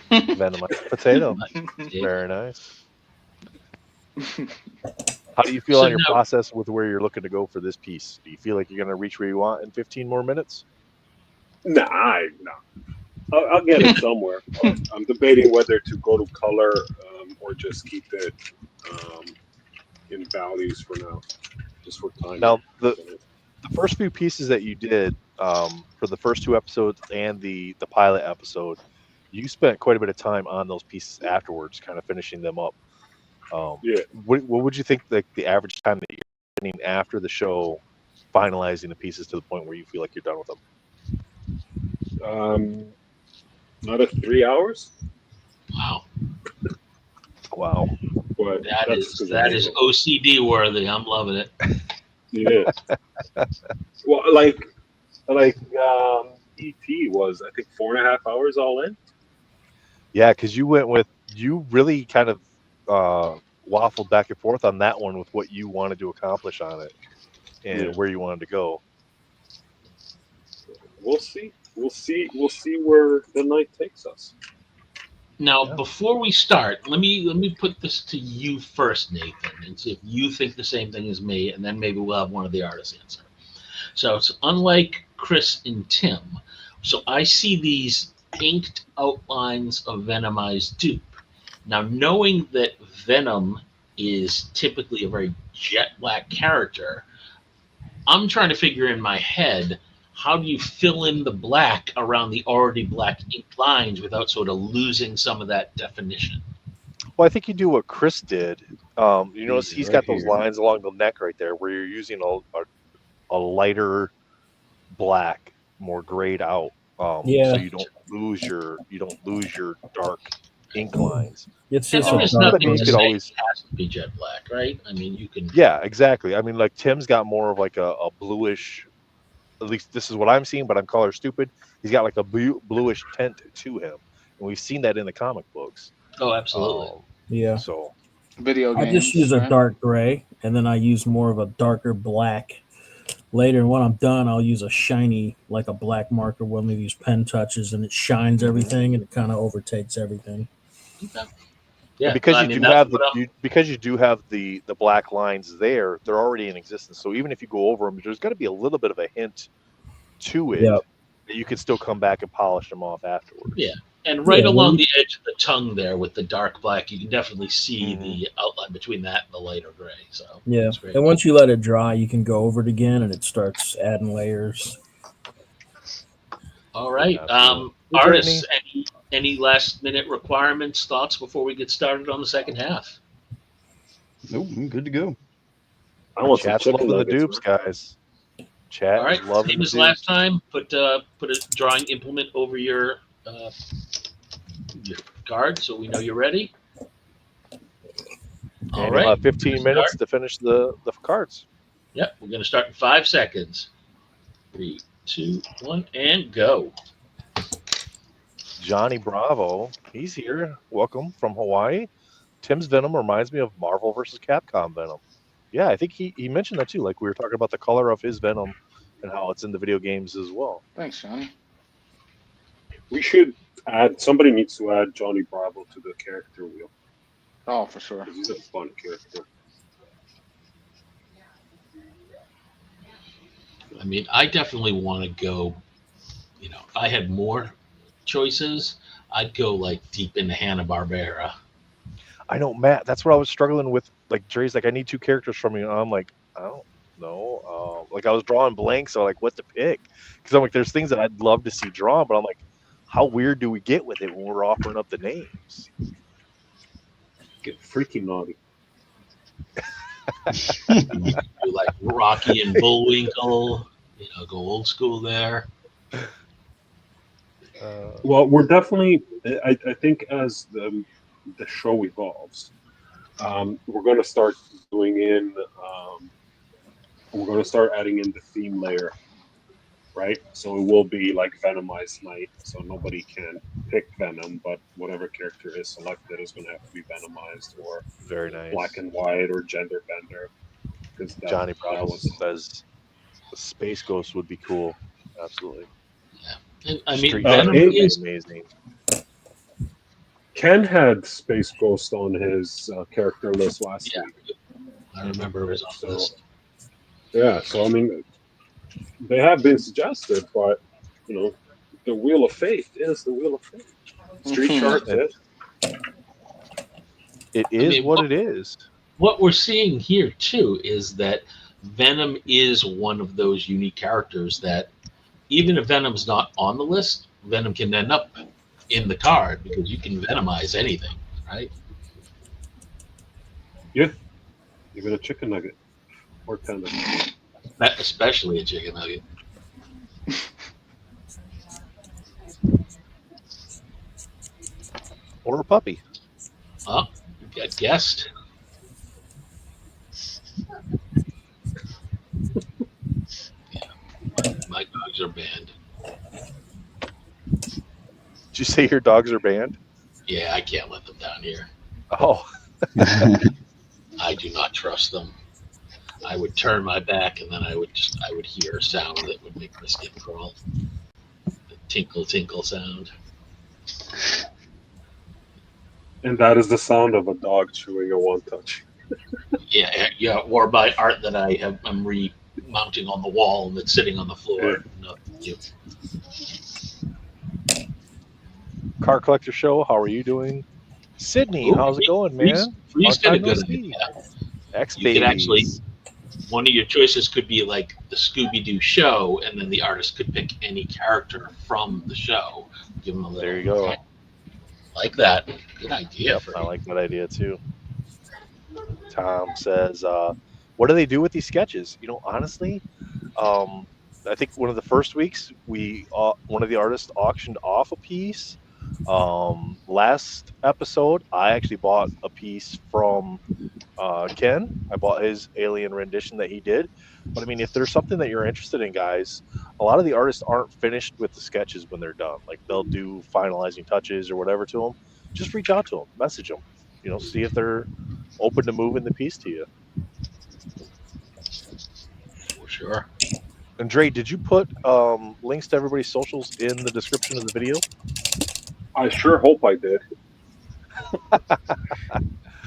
Venomized potato. Very nice. How do you feel on your process with where you're looking to go for this piece? Do you feel like you're going to reach where you want in 15 more minutes? No. I'll get it somewhere. I'm debating whether to go to color or just keep it in values for now, just for time. Now, the first few pieces that you did for the first 2 episodes and the pilot episode, you spent quite a bit of time on those pieces afterwards, kind of finishing them up. Yeah. What would you think the average time that you're spending after the show, finalizing the pieces to the point where you feel like you're done with them? Another 3 hours. Wow. Wow. But That is OCD worthy. I'm loving it. Yeah. Well, like ET was, I think, 4.5 hours all in. Yeah, because you really kind of waffled back and forth on that one with what you wanted to accomplish on it and where you wanted to go. We'll see. We'll see where the night takes us. Now, before we start, let me put this to you first, Nathan, and see if you think the same thing as me, and then maybe we'll have one of the artists answer. So it's unlike Chris and Tim. So I see these inked outlines of Venomized dupe. Now, knowing that Venom is typically a very jet black character, I'm trying to figure in my head, how do you fill in the black around the already black ink lines without sort of losing some of that definition? Well, I think you do what Chris did. You notice he's got those here. lines along the neck right there where you're using a lighter black, more grayed out, so you don't lose your dark ink lines. It's And just there a is dark nothing you to could say always- it has to be jet black, right? I mean, you can. Yeah, exactly. I mean, like Tim's got more of like a bluish. At least this is what I'm seeing, but I'm color stupid. He's got like a bluish tint to him, and we've seen that in the comic books. Oh, absolutely. Yeah. So Video games. I just use a right? dark gray, and then I use more of a darker black. Later, and when I'm done, I'll use a shiny, like a black marker, one of these pen touches, and it shines everything, and it kind of overtakes everything. Okay. Yeah, because I you mean, do that's have what I'm- because you do have the black lines there, they're already in existence. So even if you go over them, there's got to be a little bit of a hint to it Yep. that you can still come back and polish them off afterwards. Yeah. And right Yeah, along well, the edge of the tongue there with the dark black, you can definitely see the outline between that and the lighter gray. So Yeah, that's great. and once you let it dry, you can go over it again, and it starts adding layers. All right. Absolutely. Artists, any last minute requirements, thoughts before we get started on the second half? Nope, I'm good to go. I want some Chat's chicken loving the nuggets, dupes, man. guys. Chat All right. is loving Same the as dupes. last time. Put a drawing implement over your card so we know you're ready. All And right. you'll have 15 Start. minutes to finish the cards. Yep. We're going to start in 5 seconds. 3, 2, 1, and go. Johnny Bravo, he's here. Welcome from Hawaii. Tim's Venom reminds me of Marvel versus Capcom Venom. Yeah, I think he mentioned that too. Like we were talking about the color of his Venom and how it's in the video games as well. Thanks, Johnny. We should add. Somebody needs to add Johnny Bravo to the character wheel. Oh, for sure. 'Cause he's a fun character. I mean, I definitely want to go. You know, if I had more choices, I'd go like deep into Hanna-Barbera. I know, Matt. That's what I was struggling with. Like Dre's like, I need 2 characters from you. And I'm like, I don't know. Like I was drawing blanks, so like, what to pick? Because I'm like, there's things that I'd love to see drawn, but I'm like, how weird do we get with it when we're offering up the names? Get freaking naughty. Do like Rocky and Bullwinkle. You know, go old school there. Well, we're definitely. I think as the show evolves, we're going to start doing in. We're going to start adding in the theme layer, right? So it will be like Venomized Night, so nobody can pick Venom, but whatever character is selected is going to have to be Venomized or Very nice. Black and White or Gender Bender. Because Johnny Bravo says the Space Ghost would be cool. Absolutely. And, I mean, Street Venom Fighter is amazing. Ken had Space Ghost on his character list last Yeah. week. I remember it was on the list. Yeah, so I mean, they have been suggested, but you know, the Wheel of Fate is the Wheel of Fate. Street Shark is. It is mean, what it is. What we're seeing here too is that Venom is one of those unique characters that even if Venom's not on the list, Venom can end up in the card because you can Venomize anything, right? Yeah, even a chicken nugget or tender. Especially a chicken nugget. Or a puppy. Oh, you got guessed. Yeah. My dogs are banned. Did you say your dogs are banned? Yeah, I can't let them down here. Oh. I do not trust them. I would turn my back and then I would hear a sound that would make my skin crawl. The tinkle tinkle sound. And that is the sound of a dog chewing a one touch. Yeah, or by art that I'm remounting on the wall and it's sitting on the floor. Yeah. No, you. Car Collector Show, how are you doing? Sydney, Ooh, how's it going, man? Freeze did a Long time no good see. idea. X-Babies. You could actually, one of your choices could be like the Scooby-Doo show, and then the artist could pick any character from the show. Give them a little. There you go. Like that. Good idea. Yep, I like that idea too. Tom says, what do they do with these sketches? You know, honestly, I think one of the first weeks one of the artists auctioned off a piece. Last episode, I actually bought a piece from Ken. I bought his alien rendition that he did. But I mean, if there's something that you're interested in, guys, a lot of the artists aren't finished with the sketches when they're done. Like they'll do finalizing touches or whatever to them. Just reach out to them, message them, you know, see if they're open to moving the piece to you. For sure. And Dre, did you put links to everybody's socials in the description of the video? I sure hope I did.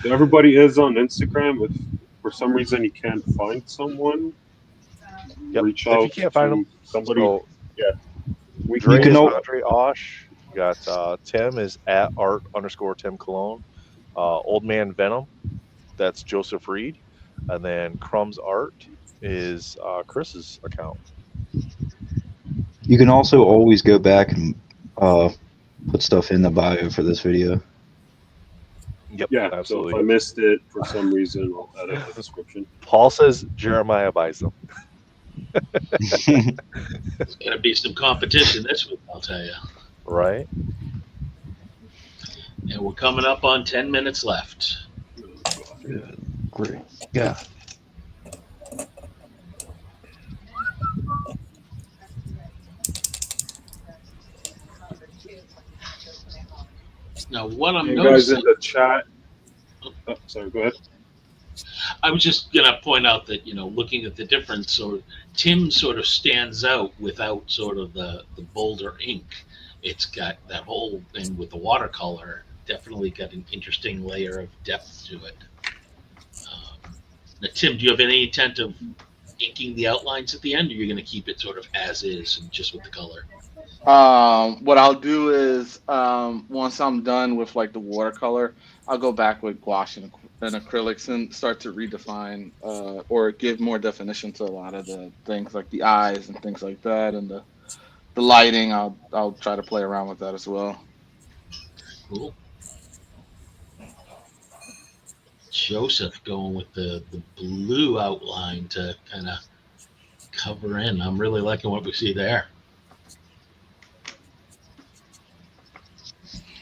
Everybody is on Instagram. If for some reason you can't find someone, reach out. If you can't find them, somebody. So, yeah, we Dre can is know. Andre Osh. You got Tim is at art_Tim Cologne. Old Man Venom, that's Joseph Reed, and then Crumb's Art is Chris's account. You can also always go back and put stuff in the bio for this video. Yep, Yeah, absolutely. so if I missed it for some reason, I'll edit the description. Paul says Jeremiah buys them. There's going to be some competition this week, I'll tell you. Right. And we're coming up on 10 minutes left. Great. Yeah. Now, what I'm You guys noticing, in the chat. Oh, sorry, go ahead. I was just gonna point out that looking at the difference, so Tim sort of stands out without sort of the bolder ink. It's got that whole thing with the watercolor. Definitely got an interesting layer of depth to it. Now, Tim, do you have any intent of inking the outlines at the end, or you're going to keep it sort of as is and just with the color? What I'll do is once I'm done with like the watercolor, I'll go back with gouache and acrylics and start to redefine or give more definition to a lot of the things like the eyes and things like that, and the lighting. I'll try to play around with that as well. Cool. Joseph going with the blue outline to kind of cover in. I'm really liking what we see there.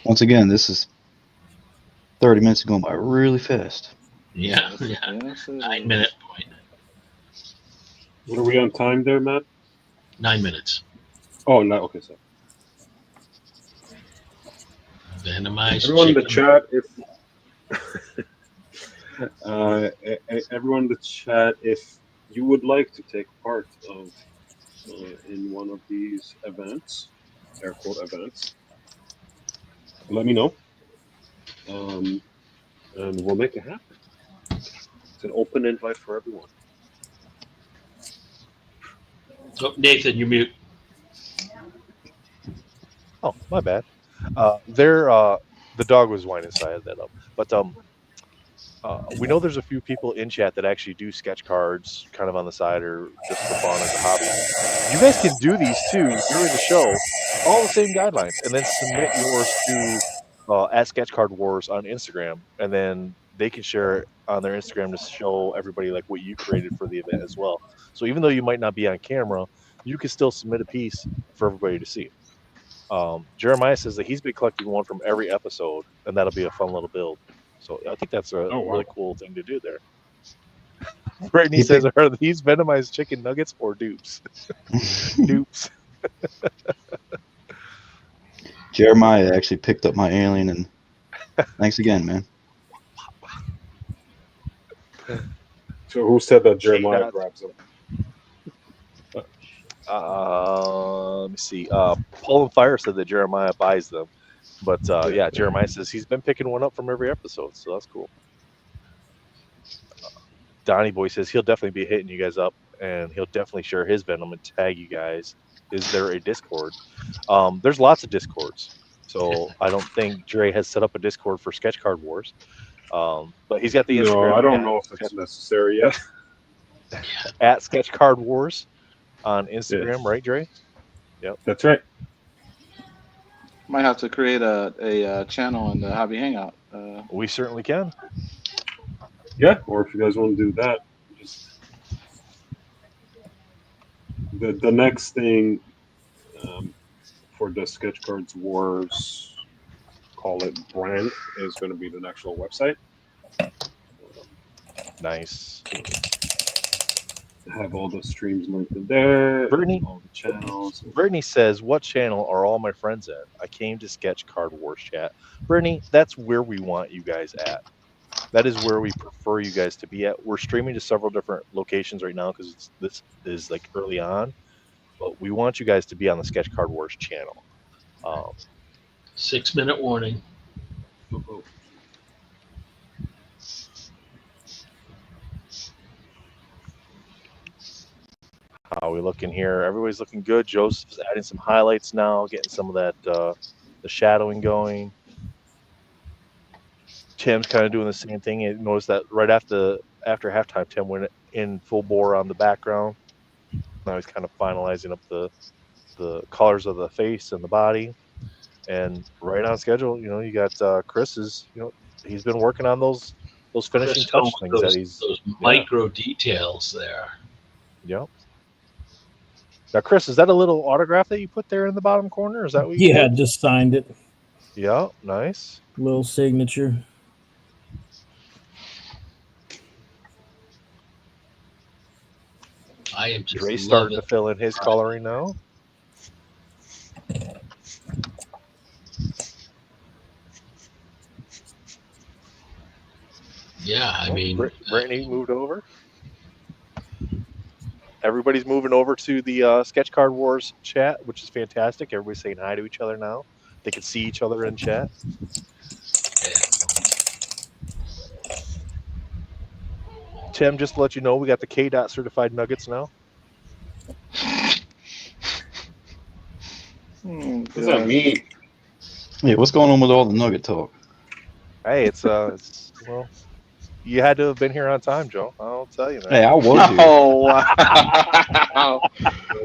Once again, this is 30 minutes going by really fast. Yeah. 9-minute point. What are we on time there, Matt? 9 minutes. Oh, no. Okay, so Venomized everyone in the chicken. chat, everyone in the chat, if you would like to take part of in one of these events, air quote events, let me know, and we'll make it happen. It's an open invite for everyone. Oh, Nathan, you mute. Oh, my bad. The dog was whining, so I had that up. But we know there's a few people in chat that actually do sketch cards kind of on the side or just for fun as a hobby. You guys can do these too during the show, all the same guidelines, and then submit yours to at SketchCardWars on Instagram, and then they can share it on their Instagram to show everybody like what you created for the event as well. So even though you might not be on camera, you can still submit a piece for everybody to see. Jeremiah says that he's been collecting one from every episode, and that'll be a fun little build. So I think that's a really cool thing to do there. Brittany says, are these venomized chicken nuggets or dupes? Dupes. Jeremiah actually picked up my alien, and thanks again, man. So who said that Jeremiah grabs them? Let me see. Paul and Fire said that Jeremiah buys them. But yeah, Jeremiah says he's been picking one up from every episode, so that's cool. Donnie Boy says he'll definitely be hitting you guys up, and he'll definitely share his Venom and tag you guys. Is there a Discord? There's lots of Discords, so I don't think Dre has set up a Discord for SketchCardWars. But he's got the Instagram. No, I don't know if it's necessary yet. At SketchCardWars on Instagram, right, Dre? Yep, that's right. Might have to create a channel in the Hobby Hangout. We certainly can. Yeah, or if you guys want to do that, just the next thing for the SketchCardWars, call it brand, is going to be the actual website. Nice. Have all the streams linked in there. Brittany, all the channels. Brittany says, "What channel are all my friends at? I came to SketchCardWars chat." Brittany, that's where we want you guys at. That is where we prefer you guys to be at. We're streaming to several different locations right now because this is like early on, but we want you guys to be on the SketchCardWars channel. 6-minute warning. How are we looking here? Everybody's looking good. Joseph's adding some highlights now, getting some of that the shadowing going. Tim's kind of doing the same thing. You notice that right after halftime, Tim went in full bore on the background. Now he's kind of finalizing up the colors of the face and the body, and right on schedule. You got Chris's. He's been working on those finishing touch things that he's those micro details there. Yep. Now, Chris, is that a little autograph that you put there in the bottom corner? Is that what you did? Just signed it. Yeah, nice. Little signature. I am just Dre's starting to fill in his coloring now. Yeah, I mean, Brittany moved over. Everybody's moving over to the SketchCardWars chat, which is fantastic. Everybody's saying hi to each other now. They can see each other in chat. Tim, just to let you know, we got the K-Dot certified nuggets now. What does that mean? Yeah, what's going on with all the nugget talk? Hey, it's well, you had to have been here on time, Joe. I'll tell you, man. Hey, I was here. Oh wow!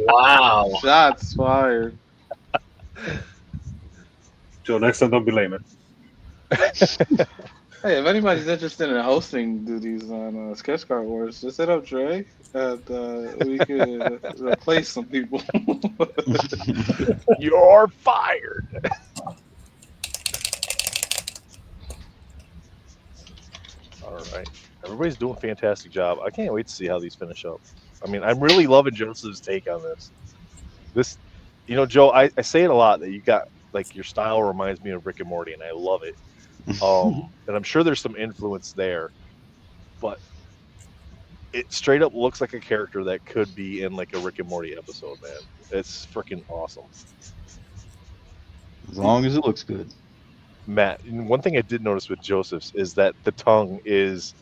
wow. Shots fired. Joe, next time don't be lame, man. Hey, if anybody's interested in hosting duties on SketchCardWars, just hit up Dre, and we could replace some people. You're fired. All right. Everybody's doing a fantastic job. I can't wait to see how these finish up. I mean, I'm really loving Joseph's take on this. This, Joe, I say it a lot that you got, like, your style reminds me of Rick and Morty, and I love it. And I'm sure there's some influence there, but it straight up looks like a character that could be in, like, a Rick and Morty episode, man. It's freaking awesome. As long as it looks good. Matt, one thing I did notice with Joseph's is that the tongue is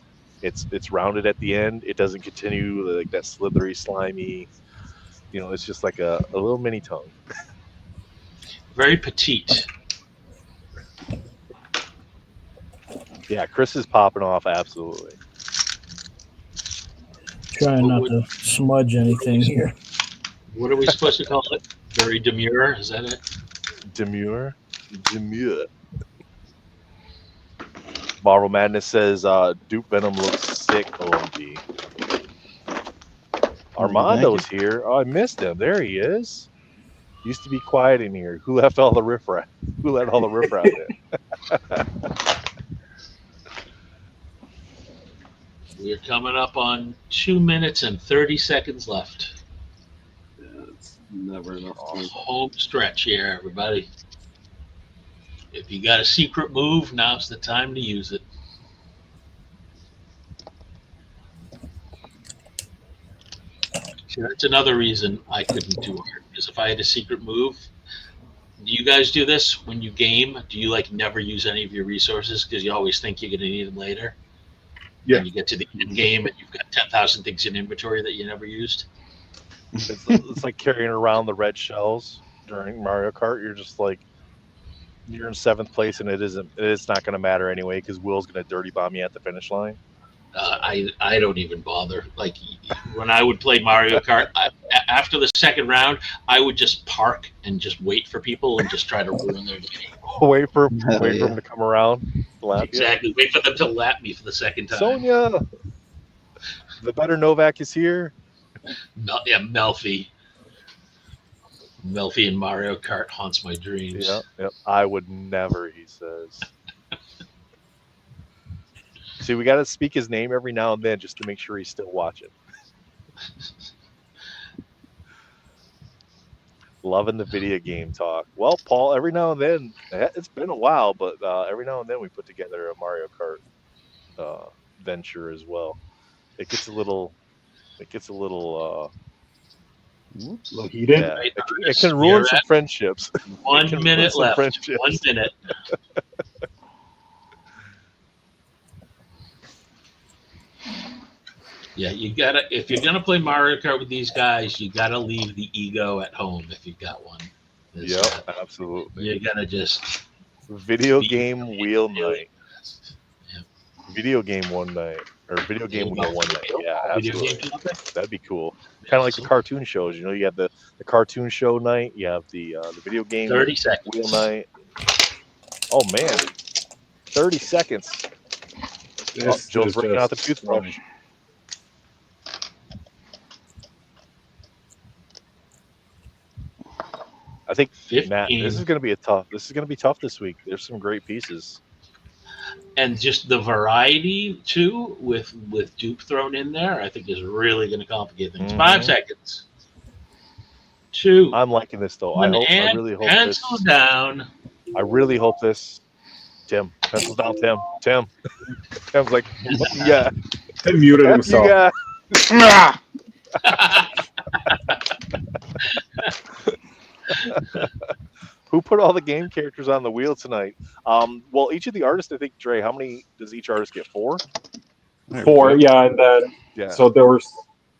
it's rounded at the end. It doesn't continue like that slithery, slimy. It's just like a little mini tongue. Very petite. Yeah, Chris is popping off absolutely. Trying not to smudge anything here. What are we supposed to call it? Very demure? Is that it? Demure. Marvel Madness says Dupe Venom looks sick. OMG. Armando's here. Oh, I missed him. There he is. Used to be quiet in here. Who left all the riffraff? Who let all the riffraff in? We're coming up on 2 minutes and 30 seconds left. Yeah, it's never enough time. Home stretch here, everybody. If you got a secret move, now's the time to use it. See, that's another reason I couldn't do art, because if I had a secret move, do you guys do this when you game? Do you like never use any of your resources because you always think you're going to need them later? Yeah. And you get to the end game and you've got 10,000 things in inventory that you never used. It's like carrying around the red shells during Mario Kart. You're just like, you're in 7th place and it's not going to matter anyway because Will's going to dirty bomb you at the finish line. I don't even bother. Like when I would play Mario Kart, after the second round, I would just park and just wait for people and just try to ruin their game. Wait for them to come around. Exactly. Wait for them to lap me for the second time. Sonia, the better Novak is here. Melfi. Melfi in Mario Kart haunts my dreams. Yep. I would never, he says. See, we got to speak his name every now and then just to make sure he's still watching. Loving the video game talk. Well, Paul, every now and then, it's been a while, but every now and then we put together a Mario Kart venture as well. It gets a little heated. Yeah, it can ruin some friendships. 1 minute left. 1 minute. Yeah, you gotta. If you're gonna play Mario Kart with these guys, you gotta leave the ego at home if you've got one. Yep, absolutely. You're gonna just video game wheel night. Yeah. Video game one night or video game wheel one night. Yeah, absolutely. That'd be cool. Kind of like the cartoon shows. You have the cartoon show night. You have the video game 30 seconds wheel night. Oh man, 30 seconds. Joe's breaking out the toothbrush. I think 15. Matt, this is going to be tough. This is going to be tough this week. There's some great pieces, and just the variety too, with dupe thrown in there, I think is really going to complicate things. 5 seconds. 2. I'm liking this though. I really hope pencil down. I really hope this Tim, pencils down, Tim. Tim's like, what you got? He muted F you himself. got. Who put all the game characters on the wheel tonight? Well, each of the artists, I think, Dre, how many does each artist get? 4? 4, yeah, and then Yeah. so there were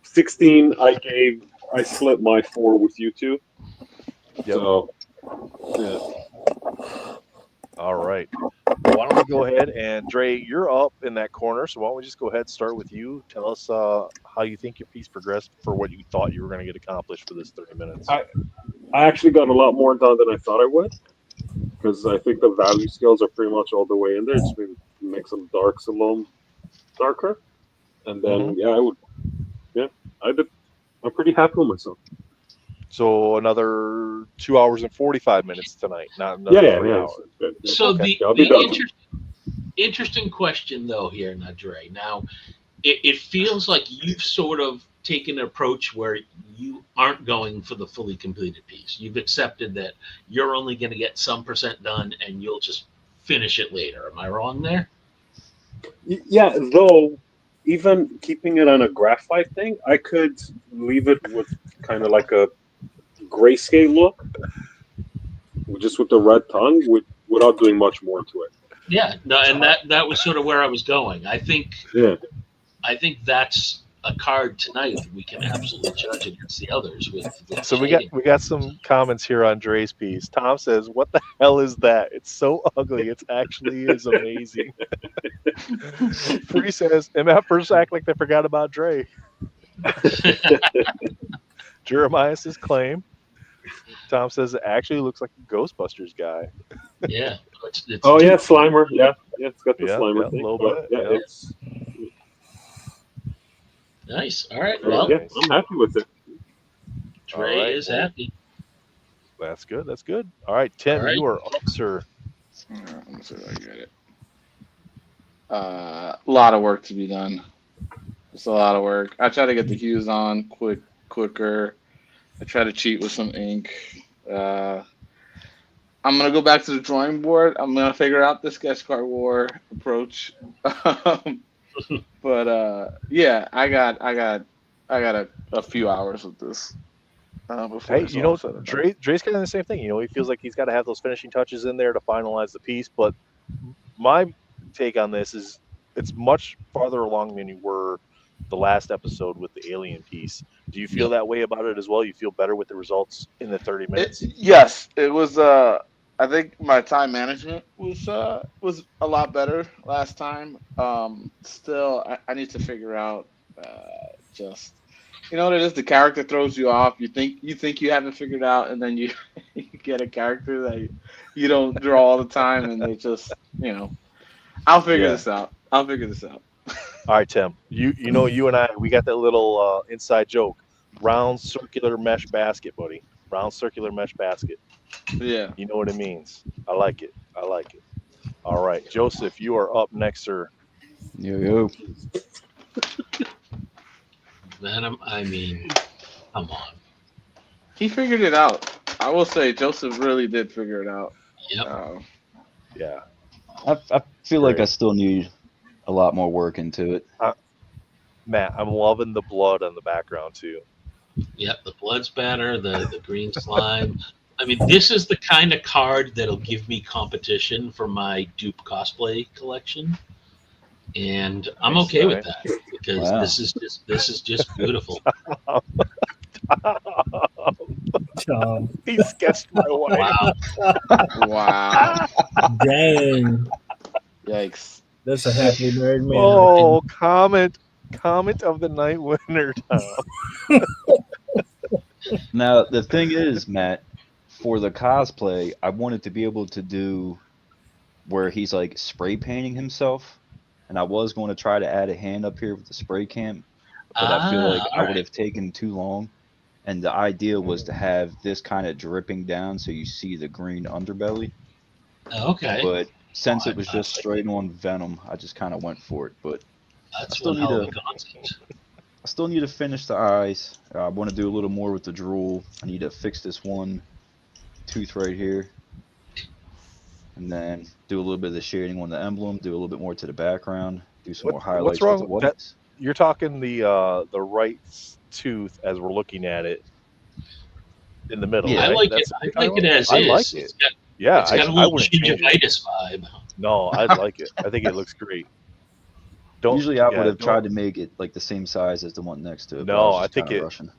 16. I split my 4 with you two. Yep. So yeah. All right. Well, why don't we go ahead and Dre, you're up in that corner, so why don't we just go ahead and start with you? Tell us how you think your piece progressed for what you thought you were going to get accomplished for this 30 minutes. I actually got a lot more done than I thought I would, because I think the value scales are pretty much all the way in there. Just maybe make some darks a little darker, and then I'm pretty happy with myself. So another 2 hours and 45 minutes tonight, not another 3 hours. So Okay. the interesting question though here, Dre. Now, it feels like you've sort of taken an approach where you aren't going for the fully completed piece. You've accepted that you're only going to get some % done, and you'll just finish it later. Am I wrong there? Yeah, though, even keeping it on a graphite thing, I could leave it with kind of like a grayscale look, just with the red tongue, without doing much more to it. Yeah, no, and that was sort of where I was going. I think that's a card tonight that we can absolutely judge against the others with So we got some comments here on Dre's piece. Tom says, "What the hell is that? It's so ugly. It actually is amazing." Free says, "MFers act like they forgot about Dre." Jeremiah's claim. Tom says it actually looks like a Ghostbusters guy. Yeah. Oh yeah, Slimer. Yeah, it's got the Slimer yeah, thing. A little bit. Yeah. It's nice. All right. Well, yeah, I'm happy with it. Dre is happy. That's good. That's good. All right, Tim, you are up, sir. All right, let me see if I get it. A lot of work to be done. It's a lot of work. I try to get the hues on quicker. I try to cheat with some ink. I'm going to go back to the drawing board. I'm going to figure out the SketchCardWars approach. But yeah, I got a few hours with this. Hey, you know, Dre's kind of the same thing. You know, he feels like he's got to have those finishing touches in there to finalize the piece. But my take on this is it's much farther along than you were the last episode with the alien piece. Do you feel that way about it as well? You feel better with the results in the 30 minutes? Yes, it was. I think my time management was a lot better last time. Still, I need to figure out just, you know what it is. The character throws you off. You think you have it figured out, and then you get a character that you don't draw all the time, and they just, you know. I'll figure this out. All right, Tim. You know, you and I, we got that little inside joke. Round circular mesh basket, buddy. Round circular mesh basket. Yeah. You know what it means. I like it. All right, Joseph, you are up next, sir. Yo. Venom, I mean, come on. He figured it out. I will say Joseph really did figure it out. Yep. Yeah. I feel like I still need a lot more work into it. Matt, I'm loving the blood on the background too. Yep, the blood spatter, the green slime. I mean, this is the kind of card that'll give me competition for my dupe cosplay collection, and I'm okay with that because this is just beautiful. He sketched my wife. Wow. Dang. Yikes. That's a happily married man. Oh, comment of the night winner, Tom. Now, the thing is, Matt, for the cosplay, I wanted to be able to do where he's like spray painting himself, and I was going to try to add a hand up here with the spray can, but I feel like I would have taken too long. And the idea was to have this kind of dripping down so you see the green underbelly. Okay. But since it was just straight on Venom, I just kind of went for it. But that's I still need to finish the eyes. I want to do a little more with the drool. I need to fix this one tooth right here. and then do a little bit of the shading on the emblem, do a little bit more to the background, do some more highlights. What's wrong with the with that? whites. You're talking the right tooth as we're looking at it in the middle, Yeah. right? I like That's it. I like it as I is. like it. It's got, Yeah, it's got a I little wouldn't change it. gingivitis vibe. No, I like it. I think it looks great. Usually I would have tried to make it like the same size as the one next to it. No, I think rushing.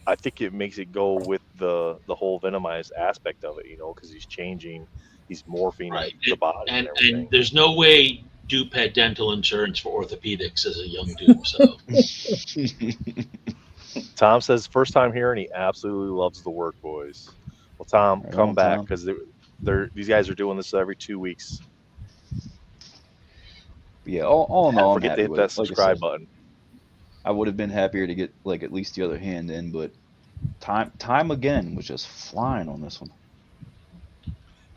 I think it makes it go with the whole venomized aspect of it, because he's changing, he's morphing the body and everything. And there's no way Dupe had dental insurance for orthopedics as a young Dupe. So Tom says first time here and he absolutely loves the work, boys. Well, Tom, come back because these guys are doing this every 2 weeks. Yeah, all in all, forget to hit that subscribe button. I would have been happier to get like at least the other hand in, but time again was just flying on this one.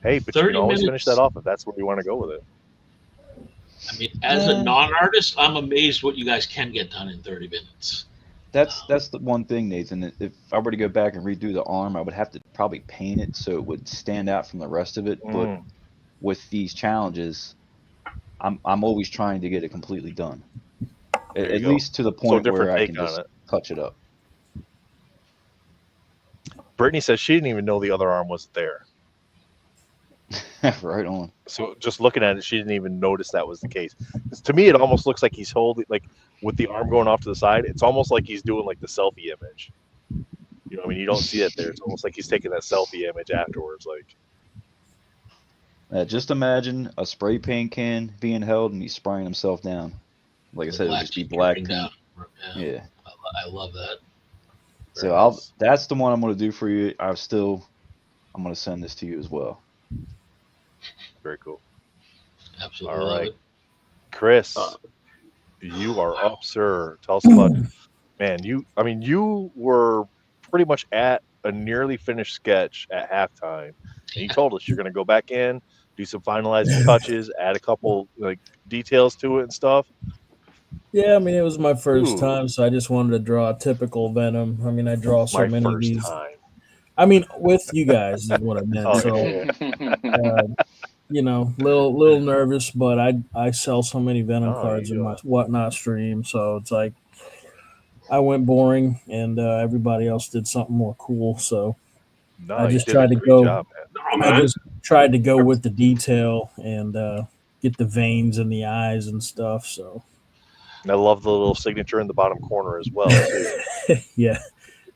Hey, but you can always finish that off if that's where you want to go with it. I mean, as a non-artist, I'm amazed what you guys can get done in 30 minutes. That's the one thing, Nathan. If I were to go back and redo the arm, I would have to probably paint it so it would stand out from the rest of it. But with these challenges, I'm always trying to get it completely done. At least to the point where I can just touch it up. Brittany says she didn't even know the other arm was there. Right on. So just looking at it, she didn't even notice that was the case. To me, it almost looks like he's holding, like with the arm going off to the side, it's almost like he's doing like the selfie image. I mean, you don't see it there. It's almost like he's taking that selfie image afterwards. Like, just imagine a spray paint can being held and he's spraying himself down. Like I said, it would just be black paint. Yeah. I love that. So that's the one I'm going to do for you. I'm going to send this to you as well. Very cool. Absolutely. All right. Chris, you are up, sir. Tell us about, man, you were pretty much at a nearly finished sketch at halftime. And you told us you're going to go back in, do some finalizing touches, add a couple like details to it and stuff. Yeah, I mean, it was my first time, so I just wanted to draw a typical Venom. I mean, I draw so many of these. I mean, with you guys is what I meant. So, little nervous, but I sell so many Venom cards in my Whatnot stream, so it's like I went boring, and everybody else did something more cool. So I just tried to go. I just tried to go with the detail and get the veins in the eyes and stuff. So. And I love the little signature in the bottom corner as well. Too. Yeah.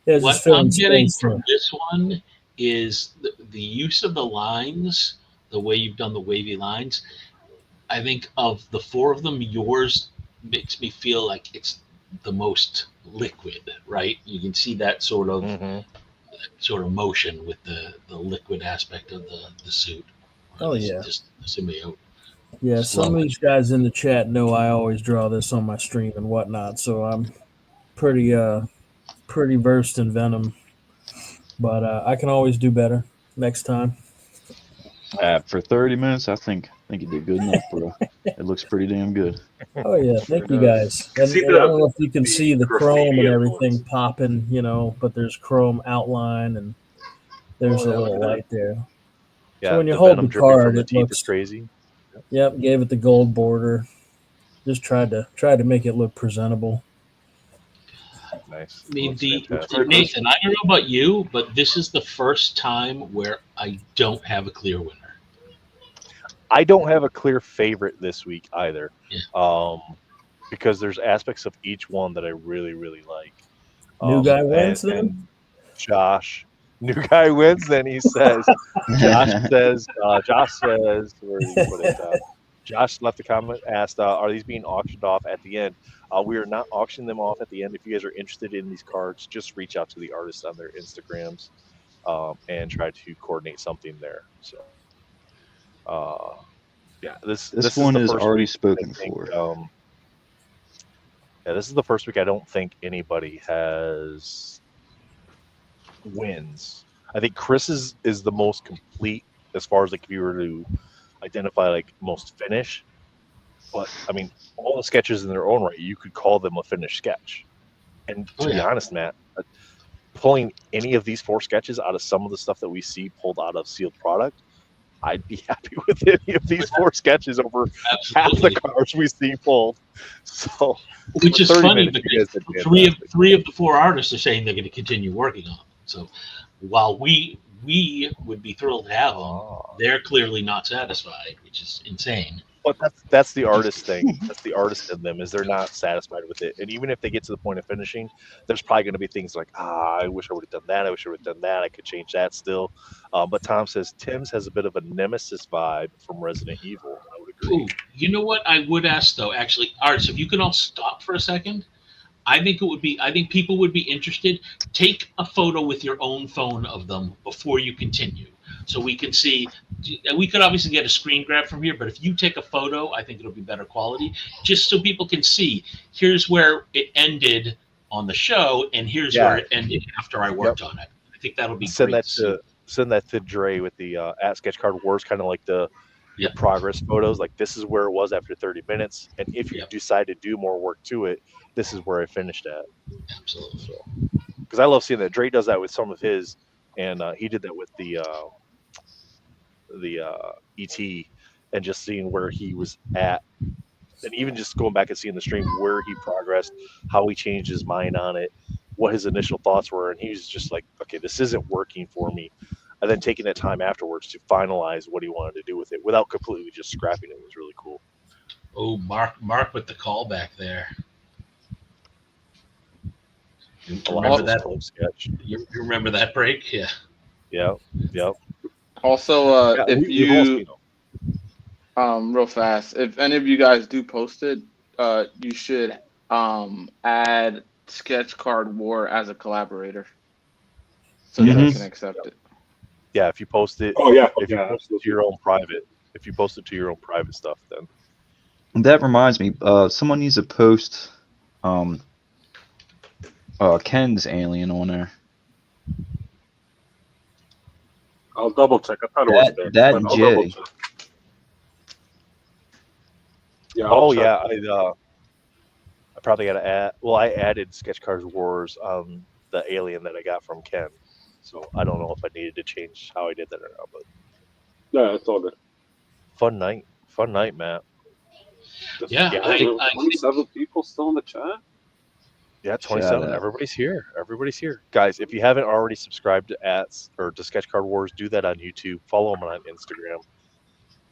What I'm getting from this one is the use of the lines, the way you've done the wavy lines. I think of the four of them, yours makes me feel like it's the most liquid, right? You can see that sort of motion with the liquid aspect of the suit. Oh, yeah. Just the symbiote. Yeah, some of these guys in the chat know I always draw this on my stream and whatnot, so I'm pretty versed in Venom, but I can always do better next time. For 30 minutes, I think you did good enough, bro. It looks pretty damn good. Oh yeah, thank you guys. And I don't know if you can see the chrome and everything popping, but there's chrome outline and there's a little light there. Yeah, so when you hold the card, it looks crazy. Yep, gave it the gold border. Just tried to make it look presentable. Nice. I mean, Nathan, I don't know about you, but this is the first time where I don't have a clear winner. I don't have a clear favorite this week either, because there's aspects of each one that I really, really like. New guy wins then? Josh. New guy wins then, he says. Josh says, where did he put it? Josh left a comment, asked, are these being auctioned off at the end? We are not auctioning them off at the end. If you guys are interested in these cards, just reach out to the artists on their Instagrams and try to coordinate something there. So, this one is is already spoken for. This is the first week I don't think anybody has wins. I think Chris's is the most complete as far as like if you were to identify like most finish. But I mean, all the sketches in their own right, you could call them a finished sketch. And to be honest, Matt, pulling any of these four sketches out of some of the stuff that we see pulled out of sealed product, I'd be happy with any of these 4 sketches over half the Absolutely. cars we see pulled. So, Which is 30 funny minutes, you guys because did three fantastic. of the 4 artists are saying they're going to continue working on them. So while we would be thrilled to have them, they're clearly not satisfied, which is insane. But that's the artist thing. That's the artist in them, is they're not satisfied with it. And even if they get to the point of finishing, there's probably going to be things like, I wish I would have done that. I wish I would have done that. I could change that still. But Tom says Tim's has a bit of a Nemesis vibe from Resident Evil. I would agree. Ooh, you know what I would ask though, actually, artists, if you can all stop for a second, I think people would be interested. Take a photo with your own phone of them before you continue, so we can see. We could obviously get a screen grab from here, but if you take a photo, I think it'll be better quality, just so people can see. Here's where it ended on the show, and here's where it ended after I worked on it. I think that'll be Send great. Send that to Dre with the at SketchCardWars, kind of like the progress photos. Like, this is where it was after 30 minutes, and if you decide to do more work to it, this is where I finished at. Absolutely. So, because I love seeing that. Dre does that with some of his, and he did that with the ET, and just seeing where he was at, and even just going back and seeing the stream where he progressed, how he changed his mind on it, what his initial thoughts were, and he was just like, okay, this isn't working for me. And then taking that time afterwards to finalize what he wanted to do with it without completely just scrapping it was really cool. Oh, Mark with the callback there. You remember that sketch? You remember that break? Yeah. Yeah. Also, if you real fast, if any of you guys do post it, you should add SketchCardWars as a collaborator, so they can accept it. Yeah, if you post it. If you post it to your own private, stuff, then. That reminds me, someone needs to post Ken's alien on there. I'll double check. I thought it was there. That J. Yeah. I probably got to add. Well, I added SketchCardWars on the alien that I got from Ken, so I don't know if I needed to change how I did that or not. But yeah, it's all good. Fun night, Matt. Yeah, I 27 people still in the chat. Yeah, 27. Everybody's here. Guys, if you haven't already subscribed to SketchCardWars, do that on YouTube. Follow them on Instagram.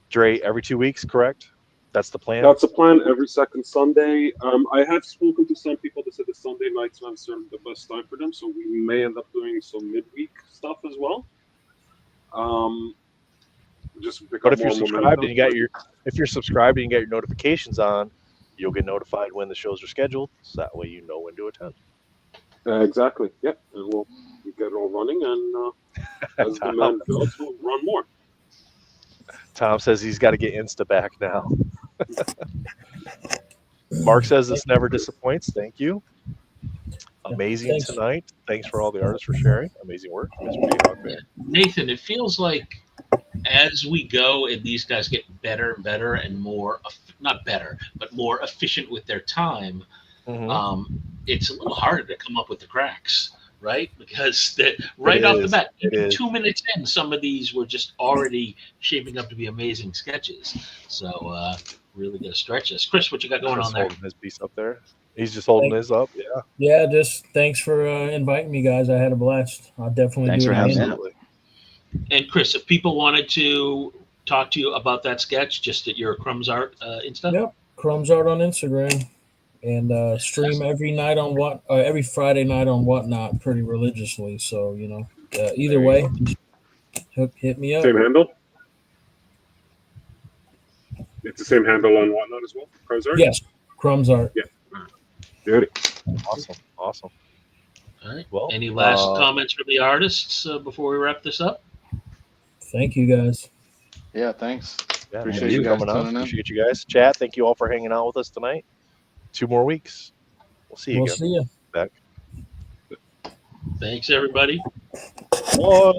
Dre, every 2 weeks, correct? That's the plan? That's the plan, every second Sunday. I have spoken to some people that said the Sunday nights are the best time for them, so we may end up doing some midweek stuff as well. But if you're subscribed and you got your notifications on, you'll get notified when the shows are scheduled, so that way you know when to attend. Exactly. Yep. And we'll get it all running, and as the man builds, we'll run more. Tom says he's got to get Insta back now. Mark says this never disappoints. Thank you. Amazing tonight. Thanks for all the artists for sharing. Amazing work. Nathan, it feels like as we go and these guys get better and better and more, not better, but more efficient with their time, it's a little harder to come up with the cracks, right? Because off the bat, 2 minutes in, some of these were just already shaping up to be amazing sketches. So really going to stretch us. Chris, what you got going on there? Holding his piece up there. He's just holding his up. Yeah. Yeah. Just thanks for inviting me, guys. I had a blast. I'll definitely do it again. And Chris, if people wanted to talk to you about that sketch, just at your Crumbs Art Insta. Yep, Crumbs Art on Instagram, and stream every Friday night on Whatnot pretty religiously. So either way, hit me up. Same handle. It's the same handle on Whatnot as well. Crumbs Art. Yes, Crumbs Art. Yeah. Beauty. Awesome. All right. Well, any last comments from the artists before we wrap this up? Thank you, guys. Yeah, thanks. Yeah, appreciate you guys coming on. tuning in. Appreciate you guys. Chat, thank you all for hanging out with us tonight. 2 more weeks. We'll see you again. See you. Back. Thanks, everybody. Bye.